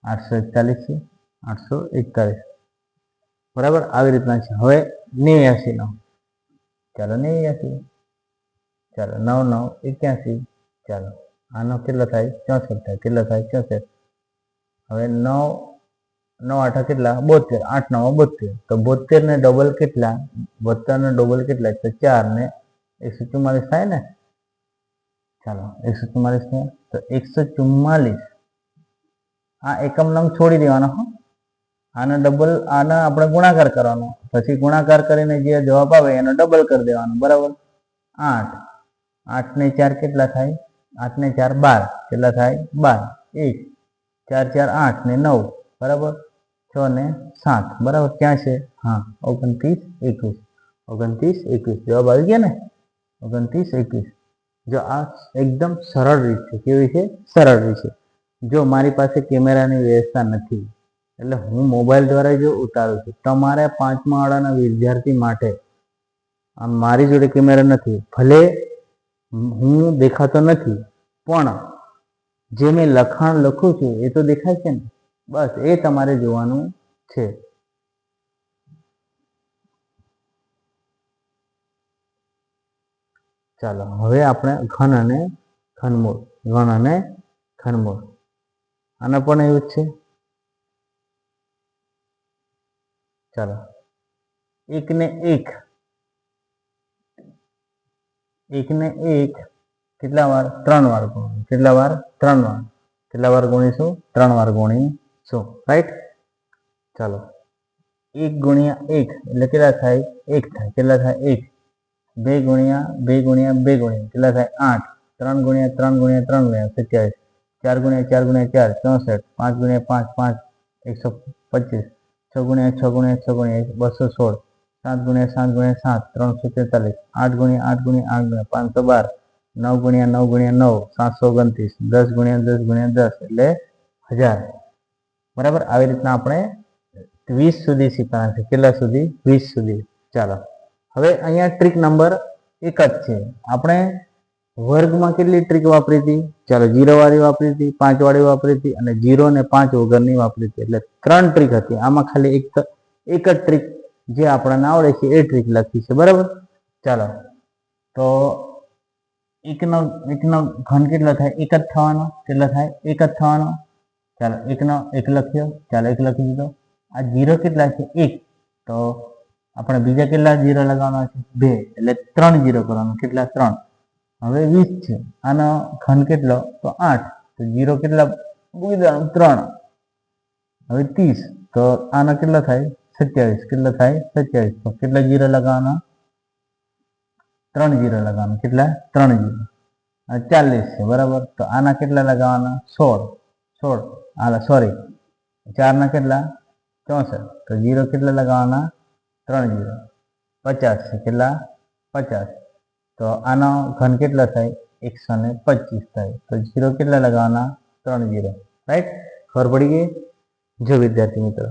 841 છે 841 બરાબર આવી રીતના છે હવે 89 નો ચાલો 89 ચાલો 9 9 81 ચાલો આનો કેટલો થાય 64 થાય કેટલો થાય 64 હવે 9 9 8 કેટલા 72 8 9 72 તો 72 ને ડબલ કેટલા 72 ને ડબલ કેટલા તો 4 ને 144 થાય ને ચાલો 144 ને તો 144 આ એકમ નંગ છોડી દેવાનો હો આના ડબલ આના આપણે ગુણાકાર કરવાનો પછી ગુણાકાર કરીને જે જવાબ આવે એનો ડબલ કરી દેવાનો બરાબર 8 8 ને 4 કેટલા થાય 8 ને 4 12 કેટલા થાય 12 1 4 4 8 ને 9 બરાબર 6 ને 7 બરાબર ક્યાં છે હા 29 21 29 21 જવાબ આવી ગયા ને 29 21 જો આ એકદમ સરળ રીત છે કેવી છે સરળ રીત છે જો મારી પાસે કેમેરાની વ્યવસ્થા નથી એટલે હું મોબાઈલ દ્વારા જો ઉતારું છું તમારે 5મા વાળાના વિદ્યાર્થી માટે આમ મારી જોડે કેમેરા નથી ભલે હું દેખાતો નથી પણ જે મેં લખાણ લખું છું એ તો દેખાય છે ને બસ એ તમારે જોવાનું છે ચાલો હવે આપણે ઘન અને ઘનમૂળ આના પણ એવું જ છે ચાલો 1 ને 1 કેટલા વાર 3 વાર ગુણો કેટલા વાર 3 વાર કેટલા વાર ગુણીશું 3 વાર ગુણીશું રાઈટ ચાલો 1 ગુણ્યા 1 એટલે કેટલા થાય 1 થાય કેટલા થાય 1 2 ગુણ્યા 2 ગુણ્યા 2 ગુણ્યા કેટલા થાય 8 3 ગુણ્યા 3 ગુણ્યા 3 ગુણ્યા 27 4 ગુણ્યા 4 ગુણ્યા 4 64 5 ગુણ્યા 5 5 125 6 ગુણ્યા 6 ગુણ્યા 6 ગુણ્યા 216 7 ગુણ્યા 7 ગુણ્યા 7 343 8 ગુણ્યા 8 ગુણ્યા 8 ગુણ્યા 512 9 ગુણ્યા 9 ગુણ્યા 9 729 10 ગુણ્યા 10 ગુણ્યા 10 એટલે 1000 બરાબર આવી રીતના આપણે 20 સુધી શીખવાના છે કેટલા સુધી 20 સુધી ચાલો હવે અહીંયા ટ્રીક નંબર 1 જ છે આપણે વર્ગમાં કેટલી ટ્રીક વાપરી હતી ચાલો 0 વાળી વાપરી હતી 5 વાળી વાપરી હતી અને 0 ને 5 વગરની વાપરી હતી એટલે 3 ટ્રીક હતી આમાં ખાલી એક જ ટ્રીક જે આપણને આવડે છે એ ટ્રીક લખી છે બરાબર ચાલો તો એકનો ઘન કેટલો થાય 1 જ થવાનો કેટલો થાય 1 જ થવાનો ચાલો 1 નો 1 લખ્યો ચાલો 1 લખી દીધો આ 0 કેટલા છે 1 તો આપણે બીજા કેટલા 0 લગાવવાના છે 2 એટલે 3 0 કરવાનું કેટલા 3 હવે 20 છે આનો ઘન કેટલો તો 8 તો 0 કેટલા મૂકી દેવાનું 3 હવે 30 તો આનો કેટલો થાય 27 કેટલો થાય 27 તો કેટલા 0 લગાવવાના 3 0 લગાવવાના કેટલા 3 0 40 છે બરાબર તો આના કેટલા લગાવવાના 16 આલા સોરી 4 ના કેટલા 64 તો 0 કેટલા લગાવવાના 3 0 50 છે કેટલા 50 તો આનો ઘન કેટલો થાય 125 થાય તો 0 કેટલા લગાવવાના 3 0 રાઈટ ખબર પડી ગઈ જો વિદ્યાર્થી મિત્રો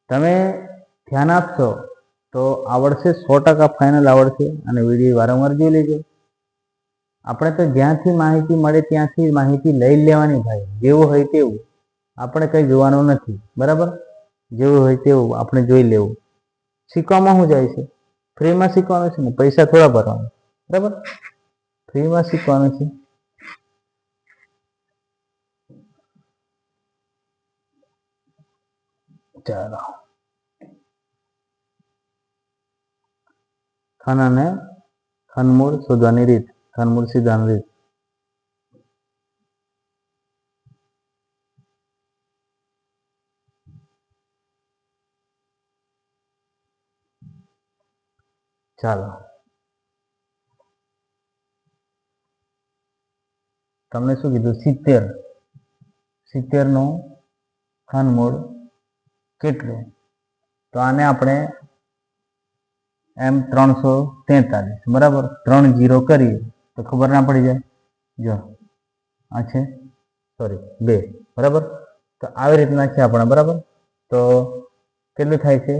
તમે ધ્યાન આપશો તો આવડશે 100% ફાઇનલ આવડશે અને વિડીયો વારંવાર જોઈ લેજો આપણે તો જ્યાંથી માહિતી મળે ત્યાંથી માહિતી લઈ લેવાની ભાઈ જેવું હોય તેવું આપણે કંઈ જોવાનું નથી બરાબર જેવું હોય તેવું આપણે જોઈ લેવું શીખવામાં શું જાય છે ફ્રીમાં શીખવાનું છે ને પૈસા થોડા ભરવાના બરાબર ફ્રીમાં શીખવાનું છે ચાલો ઘન અને ઘનમૂળ શોધવાની રીત ઘનમૂળ શોધવાની રીત ચાલો તમને શું કીધું 70 નું ઘનમૂળ કેટલું? તો આને આપણે એમ 343 બરાબર 3 0 કરીએ તો ખબર ના પડી જાય. જો આ છે સોરી 2 બરાબર. તો આવી રીતના છે આપણે બરાબર. તો કેટલું થાય છે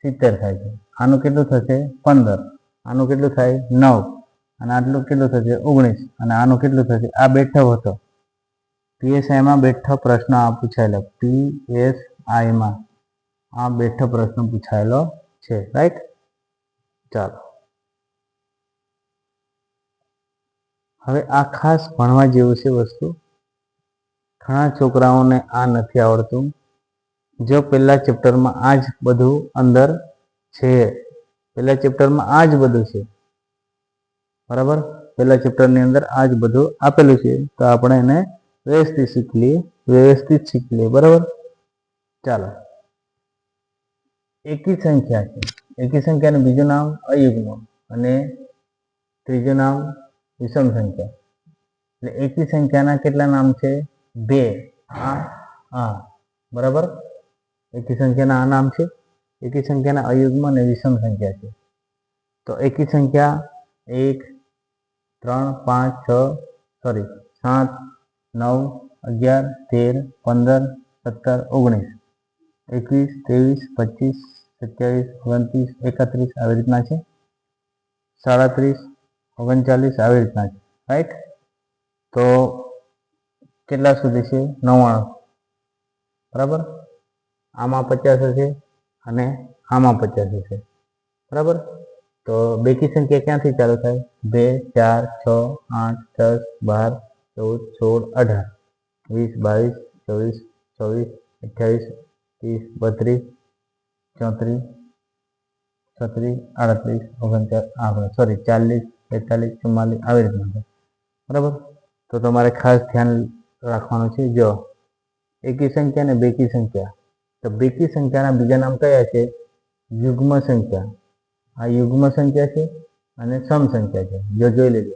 70 થાય છે. આનું કેટલું થશે 15. આનું કેટલું થાય 9 અને આટલું કેટલું થશે 19 અને આનું કેટલું થશે? આ બેઠો હતો પીએસઆઈમાં બેઠો પ્રશ્ન આ પૂછાયેલો પીએસઆઈમાં આ બેઠો પ્રશ્ન પૂછાયેલો છે રાઈટ. ચાલો હવે આ ખાસ ભણવા જેવું છે વસ્તુ. ઘણા છોકરાઓને આ નથી આવડતું. જો પહેલા ચેપ્ટરમાં આ જ બધું અંદર છે. પહેલા ચેપ્ટરમાં આ જ બધું છે બરાબર. પહેલા ચેપ્ટરની અંદર આ જ બધું આપેલું છે. તો આપણે એને વ્યવસ્થિત શીખી લઈએ બરાબર. ચાલો એકી સંખ્યા છે. એકી સંખ્યાનું બીજું નામ અયુગ્મ અને ત્રીજું નામ વિષમ સંખ્યા. એટલે એકી સંખ્યાના કેટલા નામ છે? 2. આ બરાબર. એકી સંખ્યાના આ નામ છે. એકી સંખ્યાના અયુગ્મ અને વિષમ સંખ્યા છે. તો એકી સંખ્યા 1 3 5 6 સોરી 7 9 11 13 15 17 19 21 23 25 27 29 31 આવી રીતના છે. 37 39 આવી રીતના છે રાઈટ. તો કેટલા સુધી છે? 99 બરાબર. આમાં 50 હશે અને આમાં 50 હશે બરાબર. તો બેકી સંખ્યા ક્યાંથી ચાલુ થાય? 2 4 6 8 10 12 14 18 20 22 24 28 30 32 33 34 39 40 45 44 આવી રીતના બરાબર. તો તમારે ખાસ ધ્યાન રાખવાનું છે. જો એકી સંખ્યા અને બેકી સંખ્યા. તો બેકી સંખ્યાના બીજા નામ કયા છે? યુગ્મ સંખ્યા. આ યુગ્મ સંખ્યા છે અને સમ સંખ્યા છે. જો જોઈ લેજો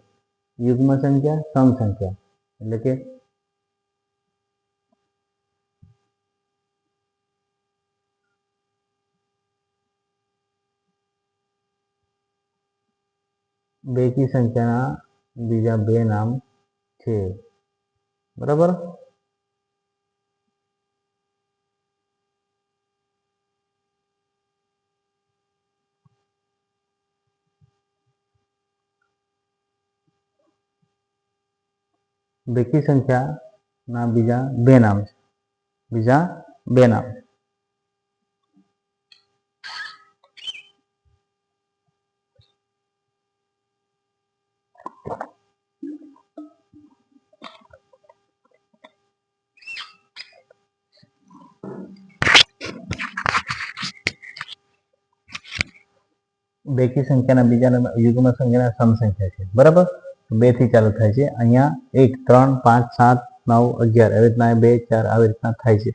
યુગ્મ સંખ્યા સમ સંખ્યા એટલે કે બેકી સંખ્યાના બીજા 2 નામ છે બરાબર. બેકી સંખ્યાના બીજા 2 નામ છે. બેકી સંખ્યાના બીજા નામ યુગ્મ સંખ્યાના સમ સંખ્યા છે બરાબર. 2 થી ચાલુ થાય છે. અહીંયા 1 3 5 7 9 11 આવી રીતના 2 4 આવી રીતના થાય છે.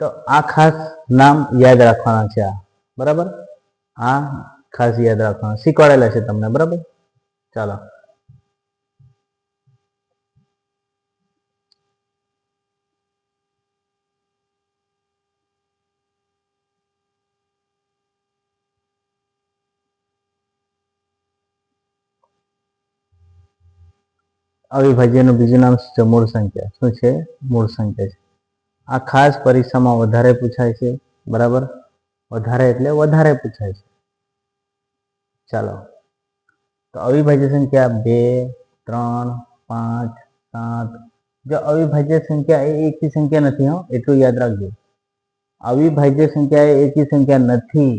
તો આ ખાસ નામ યાદ રાખવાના છે. આ બરાબર. આ ખાસ યાદ રાખવાના શીખવાડેલા છે તમને બરાબર. ચાલો અવિભાજ્યનું બીજું નામ શું છે? મૂળ સંખ્યા. શું છે? મૂળ સંખ્યા છે. આ ખાસ પરીક્ષામાં વધારે પૂછાય છે બરાબર. વધારે એટલે વધારે પૂછાય છે. ચાલો તો અવિભાજ્ય સંખ્યા 2 3 5 7. જો અવિભાજ્ય સંખ્યા એ એકી સંખ્યા નથી એટલું યાદ રાખજો. અવિભાજ્ય સંખ્યા એ એકી સંખ્યા નથી.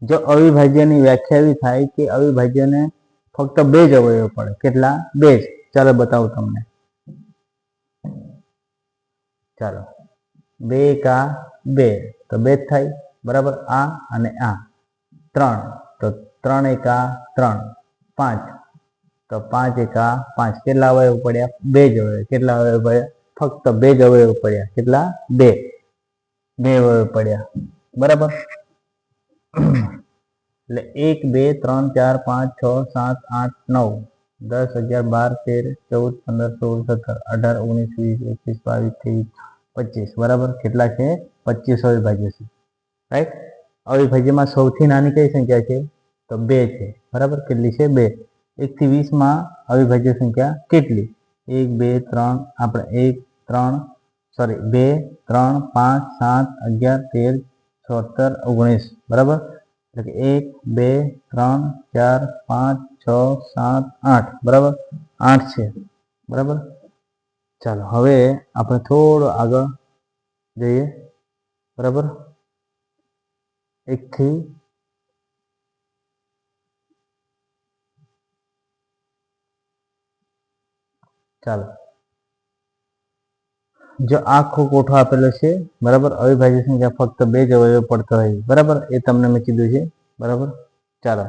જો અવિભાજ્યની વ્યાખ્યા એવી થાય કે અવિભાજ્યને ફક્ત 2 જ અવયવ પડે. કેટલા? 2 જ. ચાલો બતાવું તમને. ચાલો 2 એકા 2 તો 2 જ થાય બરાબર. આ અને આ 3 તો 3 એકા 3 5 તો 5 એકા 5 કેટલા અવયવ પડ્યા? 2 જ અવયવ. કેટલા અવયવ પડ્યા? ફક્ત 2 જ અવયવ પડ્યા. કેટલા? 2 અવયવ પડ્યા બરાબર. એટલે 1 2 3 4 5 6 7 8 9 10 11 12 13 14 15 16 17 18 19 20 21 22 23 25 બરાબર. કેટલા છે? 25 અવિભાજ્ય છે. રાઈટ. અવિભાજ્યમાં સૌથી નાની કઈ સંખ્યા છે? તો 2 છે. બરાબર. કેટલી છે? 2. 1 થી 20 માં અવિભાજ્ય સંખ્યા કેટલી? 1 2 3 આપણે 1 3 સોરી 2 3 5 7 11 13 17 19 બરાબર. એટલે કે 1 2 3 4 5 6 7 8 બરાબર. 8 છે. બરાબર. ચાલો હવે આપણે થોડું આગળ જઈએ. બરાબર. 1 થી ચાલો જો આખો કોઠો આપેલો છે. બરાબર. અવિભાજ્ય સંખ્યા ફક્ત 2 જ અવયવ પડતો હોય. બરાબર. એ તમને મેં કીધું છે. બરાબર. ચાલો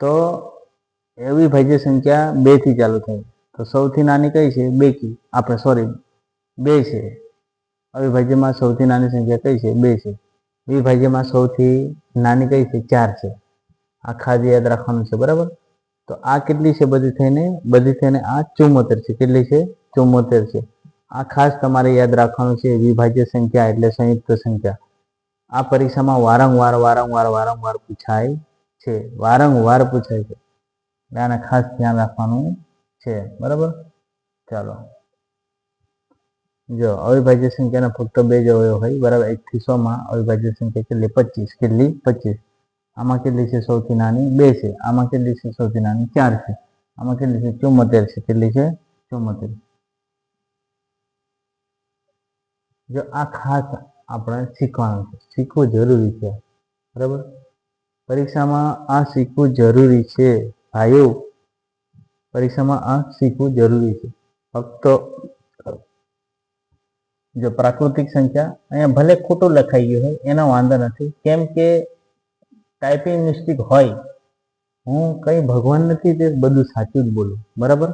તો અવિભાજ્ય સંખ્યા 2 થી ચાલુ થાય. તો સૌથી નાની કઈ છે? 2 કી આપણે સોરી 2 છે. અવિભાજ્યમાં સૌથી નાની સંખ્યા કઈ છે? 2 છે. વિભાજ્યમાં સૌથી નાની કઈ છે? 4 છે. આ ખાસ યાદ રાખવાનું છે. બરાબર. તો આ કેટલી છે? બધી થઈને આ 74 છે. કેટલી છે? 74 છે. આ ખાસ તમારે યાદ રાખવાનું છે. વિભાજ્ય સંખ્યા એટલે સંયુક્ત સંખ્યા. આ પરીક્ષામાં વારંવાર પૂછાય છે. વારંવાર પૂછાય છે. આને ખાસ ધ્યાન રાખવાનું છે. બરાબર. ચાલો જો અવિભાજ્ય સંખ્યાના ફક્ત 2 જ અવયવ હોય. બરાબર. 1 થી 100 માં અવિભાજ્ય સંખ્યા કેટલી? 25. કેટલી? 25. આમાં કેટલી છે? સૌથી નાની 2 છે. આમાં કેટલી છે? સૌથી નાની 4 છે. આમાં કેટલી છે? 74 છે. કેટલી છે? 74. જો આ ખાસ આપણે શીખવાનું છે. શીખવું જરૂરી છે. બરાબર. પરીક્ષામાં આ શીખવું જરૂરી છે. ભાઈઓ પરીક્ષામાં આ શીખવું જરૂરી છે. ફક્ત જો પ્રાકૃતિક સંખ્યા અહીંયા ભલે ખોટું લખાઈ ગયું હોય એનો વાંધો નથી. કેમ કે ટાઈપિંગ મિસ્ટેક હોય. હું કઈ ભગવાન નથી તે બધું સાચું જ બોલું. બરાબર.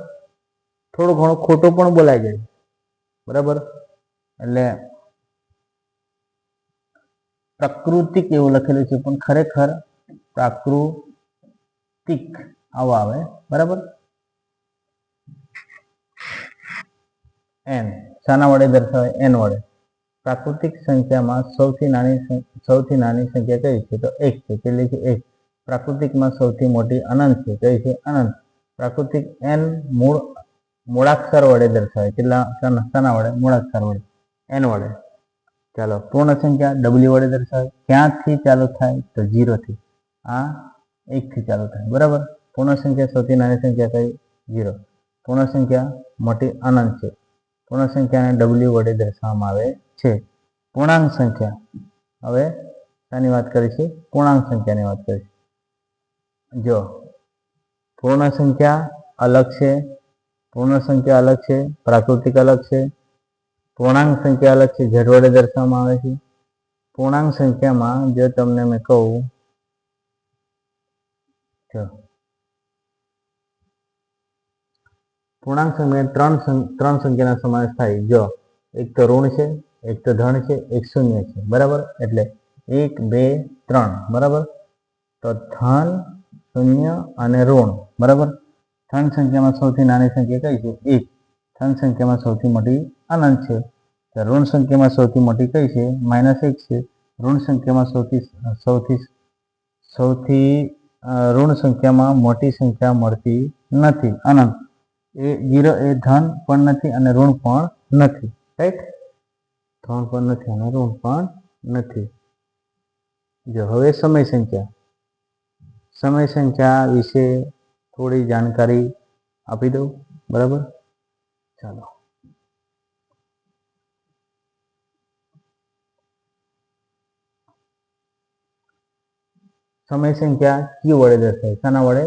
થોડું ઘણું ખોટું પણ બોલાઈ જાય. બરાબર. એટલે પ્રાકૃતિક એવું લખેલું છે પણ ખરેખર પ્રાકૃતિક આવો આવે. બરાબર. એન શાના વડે દર્શાવાય? એન વડે. પ્રાકૃતિક સંખ્યામાં સૌથી નાની સંખ્યા કઈ છે? તો 1 છે. કેટલી છે? 1. પ્રાકૃતિકમાં સૌથી મોટી અનંત છે. કઈ છે? અનંત. પ્રાકૃતિક એન મૂળાક્ષર વડે દર્શાવાય. કેટલા? શાના વડે? મૂળાક્ષર વડે. એન વડે. ચાલો પૂર્ણ સંખ્યા ડબલ્યુ વડે દર્શાવાય. ક્યાંથી ચાલુ થાય? તો 0 થી. આ 1 થી ચાલુ થાય. બરાબર. પૂર્ણ સંખ્યા સૌથી નાની સંખ્યા કઈ? 0. પૂર્ણ સંખ્યા મોટી અનંત છે. પૂર્ણ સંખ્યાને ડબલ્યુ વડે દર્શાવવામાં આવે છે. પૂર્ણાંક સંખ્યા હવે શાની વાત કરીશું? પૂર્ણાંક સંખ્યાની વાત કરીશું. જો પૂર્ણ સંખ્યા અલગ છે. પૂર્ણ સંખ્યા અલગ છે. પ્રાકૃતિક અલગ છે. પૂર્ણાંક સંખ્યા અલગ છે. ઝેડ વડે દર્શાવવામાં આવે છે. પૂર્ણાંક સંખ્યામાં જો તમને મેં કહું પૂર્ણાંક સંખ્યા ત્રણ સંખ્યાનો સમાવેશ થાય. જો એક તો ઋણ છે, એક તો ધન છે, એક શૂન્ય છે. બરાબર. એટલે 1 2 3. બરાબર. તો ધન, શૂન્ય અને ઋણ. બરાબર. ધન સંખ્યામાં સૌથી નાની સંખ્યા કઈ છે? 1. ધન સંખ્યામાં સૌથી મોટી અનંત છે. ઋણ સંખ્યામાં સૌથી મોટી કઈ છે? -1 છે. ઋણ સંખ્યામાં સૌથી ઋણ સંખ્યામાં મોટી સંખ્યા મળતી નથી. અનંત. એ 0 એ ધન પણ નથી અને ઋણ પણ નથી. રાઈટ. ધન પણ નથી અને ઋણ પણ નથી. જો હવે સમય સંખ્યા વિશે થોડી જાણકારી આપી દઉં. બરાબર. ચાલો સમય સંખ્યા ક્યુ વડે દર્શાવાય. શાના વડે?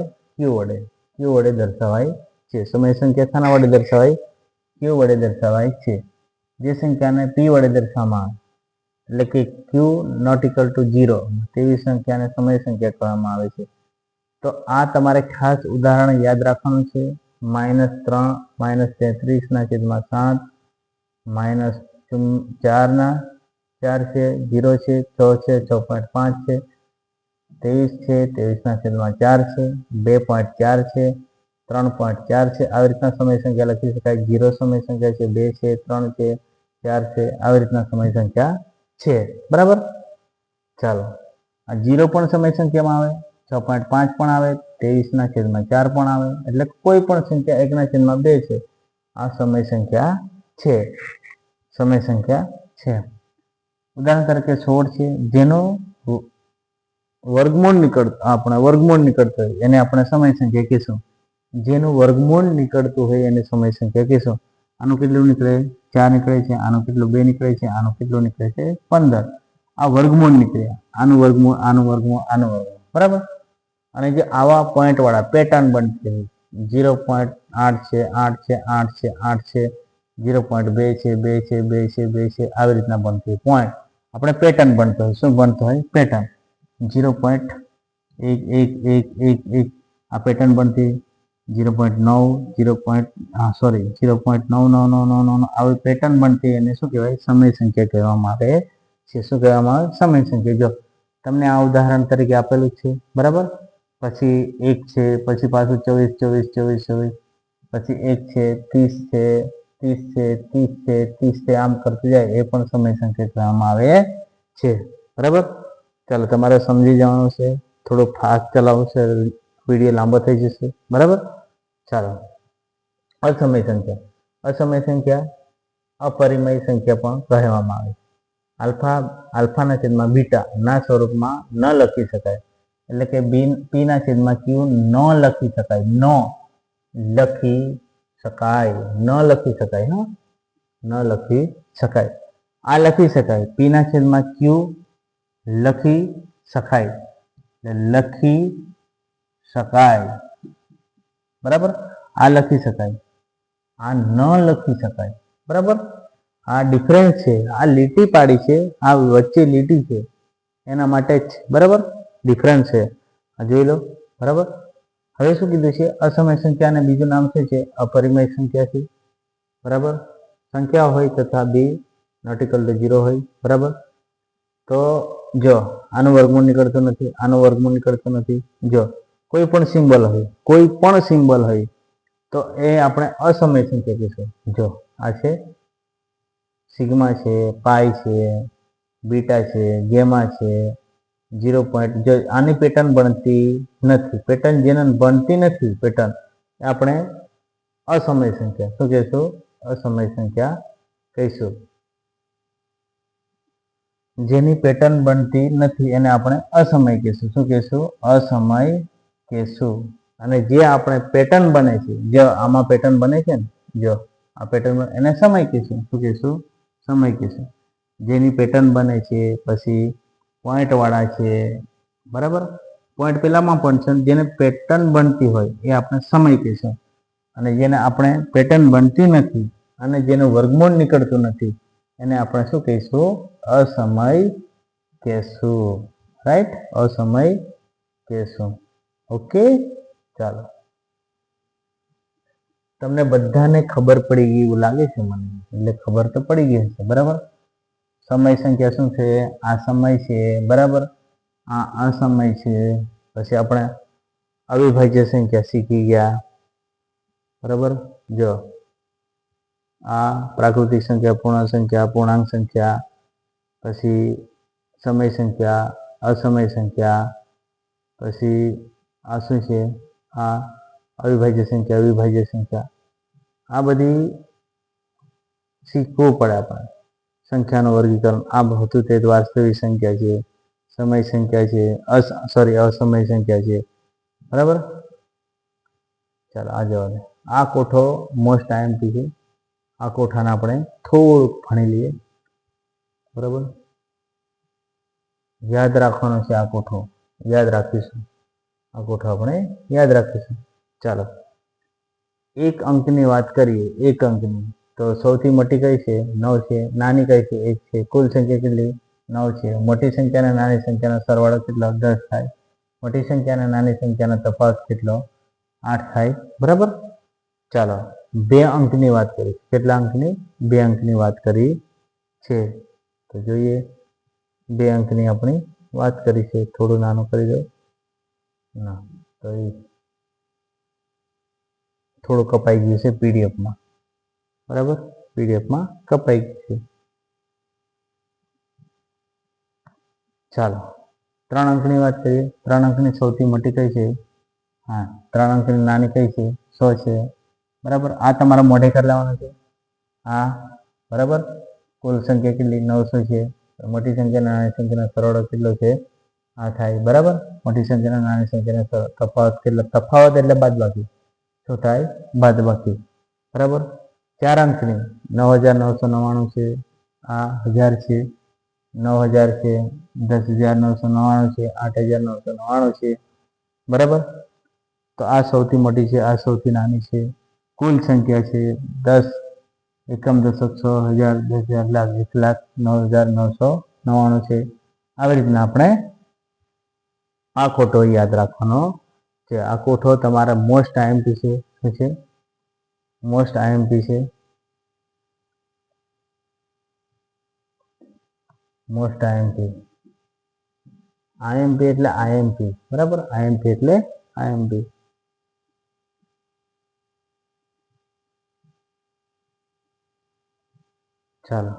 ક્યુ વડે દર્શાવાય છે. સમય સંખ્યા શાના વડે દર્શાવાય? ક્યુ વડે દર્શાવાય છે. જે સંખ્યાને પી વડે દર્શાવવામાં આવે એટલે કે ક્યુ નોટ ઇક્વલ ટુ 0 તેવી સંખ્યાને સમય સંખ્યા કહેવામાં આવે છે. તો આ તમારે ખાસ ઉદાહરણ યાદ રાખવાનું છે. -3 -33/7 -4 છે, 0 છે, 6 છે, 6.5 છે, 23 છે, 23/4 છે, 2.4 છે, 3.4 છે. આવી રીતના સમય સંખ્યા લખી શકાય. 0 સમય સંખ્યા છે, 2 છે, 3 છે, 4 છે. આવી રીતના સમય સંખ્યા છે. બરાબર. ચાલો, આ 0 પણ સમય સંખ્યામાં આવે, 6.5 પણ આવે, 23/4 પણ આવે. એટલે કોઈ પણ સંખ્યા 1/2 છે. આ સમય સંખ્યા છે. સમય સંખ્યા છે. ઉદાહરણ તરીકે 16 છે, જેનો વર્ગમૂળ નીકળતો હોય એને આપણે સમય સંખ્યા કહીશું. જેનું વર્ગમૂળ નીકળતું હોય એને સમય સંખ્યા કહીશું. આનું કેટલું નીકળે? 4 નીકળે છે. આનું કેટલું? 2 નીકળે છે. આનું કેટલું નીકળે છે? 15. આ વર્ગમૂળ નીકળ્યા. આનું વર્ગમૂળ, આનું વર્ગમૂળ, આનું વર્ગમૂળ. બરાબર. અને જે આવા પોઈન્ટ વાળા પેટર્ન બનતી હોય, 0.8 છે, 8 છે, 8 છે, 8 છે, 0.2 છે, 2 છે, 2 છે, 2 છે. આવી રીતના બનતી હોય પોઈન્ટ. આપણે પેટર્ન બનતો હોય. શું બનતો હોય? પેટર્ન. 0.1111 આ પેટર્ન બનતી, 0.9 0.9999 આવી પેટર્ન બનતી. એને શું કહેવાય? સમય સંખ્યા કહેવામાં આવે છે. શું કહેવામાં આવે? સમય સંખ્યા. જો તમને આ ઉદાહરણ તરીકે આપેલું છે. બરાબર. પછી 1 છે, પછી પાછું 24 24 24 24, પછી 1 છે, 30 છે, 30 છે, 30 છે, 30 છે, આમ કરતું જાય. એ પણ સમય સંખ્યા કહેવામાં આવે છે. બરાબર. ચાલો, તમારે સમજી જવાનું છે. થોડું ફાસ્ટ ચલાવવું છે, વિડીયો લાંબો થઈ જશે. બરાબર. ચાલો, અસમય સંખ્યા. અસમય સંખ્યા અપરિમેય સંખ્યા પણ કહેવામાં આવે. આલ્ફાના છેદમાં બીટા ના સ્વરૂપમાં ન લખી શકાય. એટલે કે પીના છેદમાં ક્યુ ન લખી શકાય. ન લખી શકાય. ન લખી શકાય. હા, ન લખી શકાય. આ લખી શકાય. પીના છેદમાં ક્યુ લખી શકાય. લખી શકાય. બરાબર. આ લખી શકાય. આ ન લખી શકાય. બરાબર. આ ડિફરન્સ છે. આ લીટી પાડી છે. આ વચ્ચે લીટી છે એના માટે જ. બરાબર. ડિફરન્સ છે. આ જોઈ લો. બરાબર. હવે શું કીધું છે? અસમય સંખ્યા અને બીજું નામ શું છે? અપરિમેય સંખ્યા છે. બરાબર. સંખ્યા હોય તથા બી ≠0 હોય. બરાબર. તો જો આનું વર્ગમૂળ નીકળતું નથી, આનું વર્ગમૂળ નીકળતું નથી. જો કોઈ પણ સિમ્બોલ હોય તો એ આપણે અસમય સંખ્યા કહીશું. જો આ છે સિગ્મા છે, પાઈ છે, બીટા છે, ગેમા છે, 0. જો આની પેટર્ન બનતી નથી, પેટર્ન જેને બનતી નથી, પેટર્ન આપણે અસમય સંખ્યા શું કહીશું? અસમય સંખ્યા કહીશું. જેની પેટર્ન બનતી નથી એને આપણે અસમય કહીશું. શું કહીશું? અસમય કહીશું. અને જે આપણે પેટર્ન બને છે, જો આમાં પેટર્ન બને છે ને, જો આ પેટર્ન એને સમય કહીશું. શું કહીશું? સમય કહીશું. જેની પેટર્ન બને છે, પછી પોઈન્ટ વાળા છે. બરાબર. પોઈન્ટ પેલામાં પણ છે. જેને પેટર્ન બનતી હોય એ આપણે સમય કહીશું. અને જેને આપણે પેટર્ન બનતી નથી અને જેનું વર્ગમૂળ નીકળતું નથી એને આપણે શું કહીશું? અસમય કહીશું. રાઈટ. અસમય કહીશું. ઓકે. ચાલો, તમને બધાને ખબર પડી ગઈ એવું લાગે છે મને. એટલે ખબર તો પડી ગઈ હશે. બરાબર. સમય સંખ્યા શું છે? આ સમય છે. બરાબર. આ અસમય છે. પછી આપણે અવિભાજ્ય સંખ્યા શીખી ગયા. બરાબર. જો આ પ્રાકૃતિક સંખ્યા, પૂર્ણ સંખ્યા, પૂર્ણાંક સંખ્યા, પછી સમય સંખ્યા, અસમય સંખ્યા, પછી આ શું છે? આ અવિભાજ્ય સંખ્યા, અવિભાજ્ય સંખ્યા. આ બધી શીખવું પડે આપણે. સંખ્યાનું વર્ગીકરણ. આ હતું તે વાસ્તવિક સંખ્યા છે, સમય સંખ્યા છે, અસમય સંખ્યા છે. બરાબર. ચાલો, આ જવા દે. આ કોઠો મોસ્ટ આઈએમપી છે. આ કોઠાને આપણે થોડુંક ભણી લઈએ. બરાબર. યાદ રાખવાનો છે. આ કોઠો યાદ રાખીશું. આ કોઠો આપણે યાદ રાખીશું. ચાલો, એક અંકની વાત કરીએ. એક અંકની તો સૌથી મોટી કઈ છે? 9 છે. નાની કઈ છે? 1 છે. કુલ સંખ્યા કેટલી? 9 છે. મોટી સંખ્યા અને નાની સંખ્યાનો સરવાળો કેટલો? 10 થાય. મોટી સંખ્યા અને નાની સંખ્યાનો તફાવત કેટલો? 8 થાય. બરાબર. ચાલો, 2 અંકની વાત કરી. કેટલા અંકની? 2 અંકની વાત કરી છે. તો જોઈએ, 2 અંકની આપણી વાત કરી છે. થોડું નાનું કરી દો. ના, તો એ થોડું કપાઈ ગયું છે પીડીએફમાં, બરાબર, પીડીએફમાં કપાઈ ગયું છે. ચાલો 3 અંકની વાત કરીએ. 3 અંકની સૌથી મોટી કઈ છે? હા, 3 અંકની નાની કઈ છે? 100 છે, બરાબર. આ તમારા મોઢે કરી લેવાનું છે. હા, બરાબર. કુલ સંખ્યા કેટલી? 900 છે. મોટી સંખ્યા નાની સંખ્યાનો સરવાળો કેટલો છે? આ થાય, બરાબર. મોટી સંખ્યાના નાની સંખ્યાનો તફાવત કેટલો? તફાવત એટલે બાદબાકી. શું થાય? બાદબાકી, બરાબર. 4 અંકની 9999 છે, આ 1000 છે, 9000 છે, 10999 છે, 8999 છે, બરાબર. તો આ સૌથી મોટી છે, આ સૌથી નાની છે. કુલ સંખ્યા છે 10, એકમ, દશક, 100, 1000, 10000, લાખ, 1 લાખ 9999 છે. આવી રીતના આપણે આ કોઠો યાદ રાખવાનો છે. આ કોઠો તમારા મોસ્ટ આઈએમપી છે. શું છે? મોસ્ટ આઈએમપી છે. મોસ્ટ આઈએમપી, આઈએમપી એટલે આઈએમપી, બરાબર. આઈએમપી એટલે આઈએમપી. ચાલો,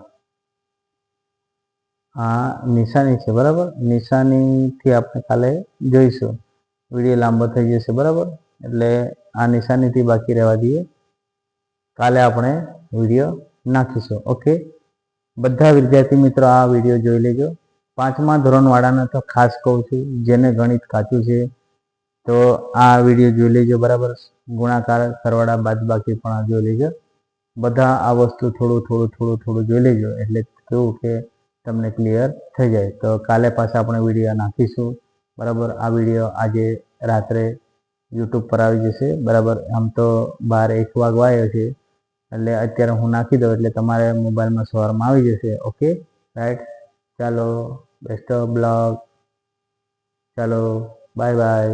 આ નિશાની છે, બરાબર. નિશાનીથી આપણે કાલે જોઈશું. વિડીયો લાંબો થઈ જશે, બરાબર. એટલે આ નિશાનીથી બાકી રહેવા દઈએ. કાલે આપણે વિડીયો નાખીશું. ઓકે, બધા વિદ્યાર્થી મિત્રો આ વિડીયો જોઈ લેજો. 5મા ધોરણવાળાને તો ખાસ કહું છું, જેને ગણિત કાચું છે તો આ વિડીયો જોઈ લેજો, બરાબર. ગુણાકાર, સરવાળા, બાદબાકી પણ આ જોઈ લેજો. બધા આ વસ્તુ થોડું જોઈ લેજો, એટલે કેવું કે તમને ક્લિયર થઈ જાય. તો કાલે પાછા આપણે વિડીયો નાખીશું, બરાબર. આ વિડીયો આજે રાત્રે યુટ્યુબ પર આવી જશે, બરાબર. આમ તો 12-1 વાગવા આવ્યો છે, એટલે અત્યારે હું નાખી દઉં એટલે તમારે મોબાઈલમાં સવારમાં આવી જશે. Okay, right. ચાલો, બેસ્ટ ઓફ બ્લોગ. ચાલો, બાય બાય.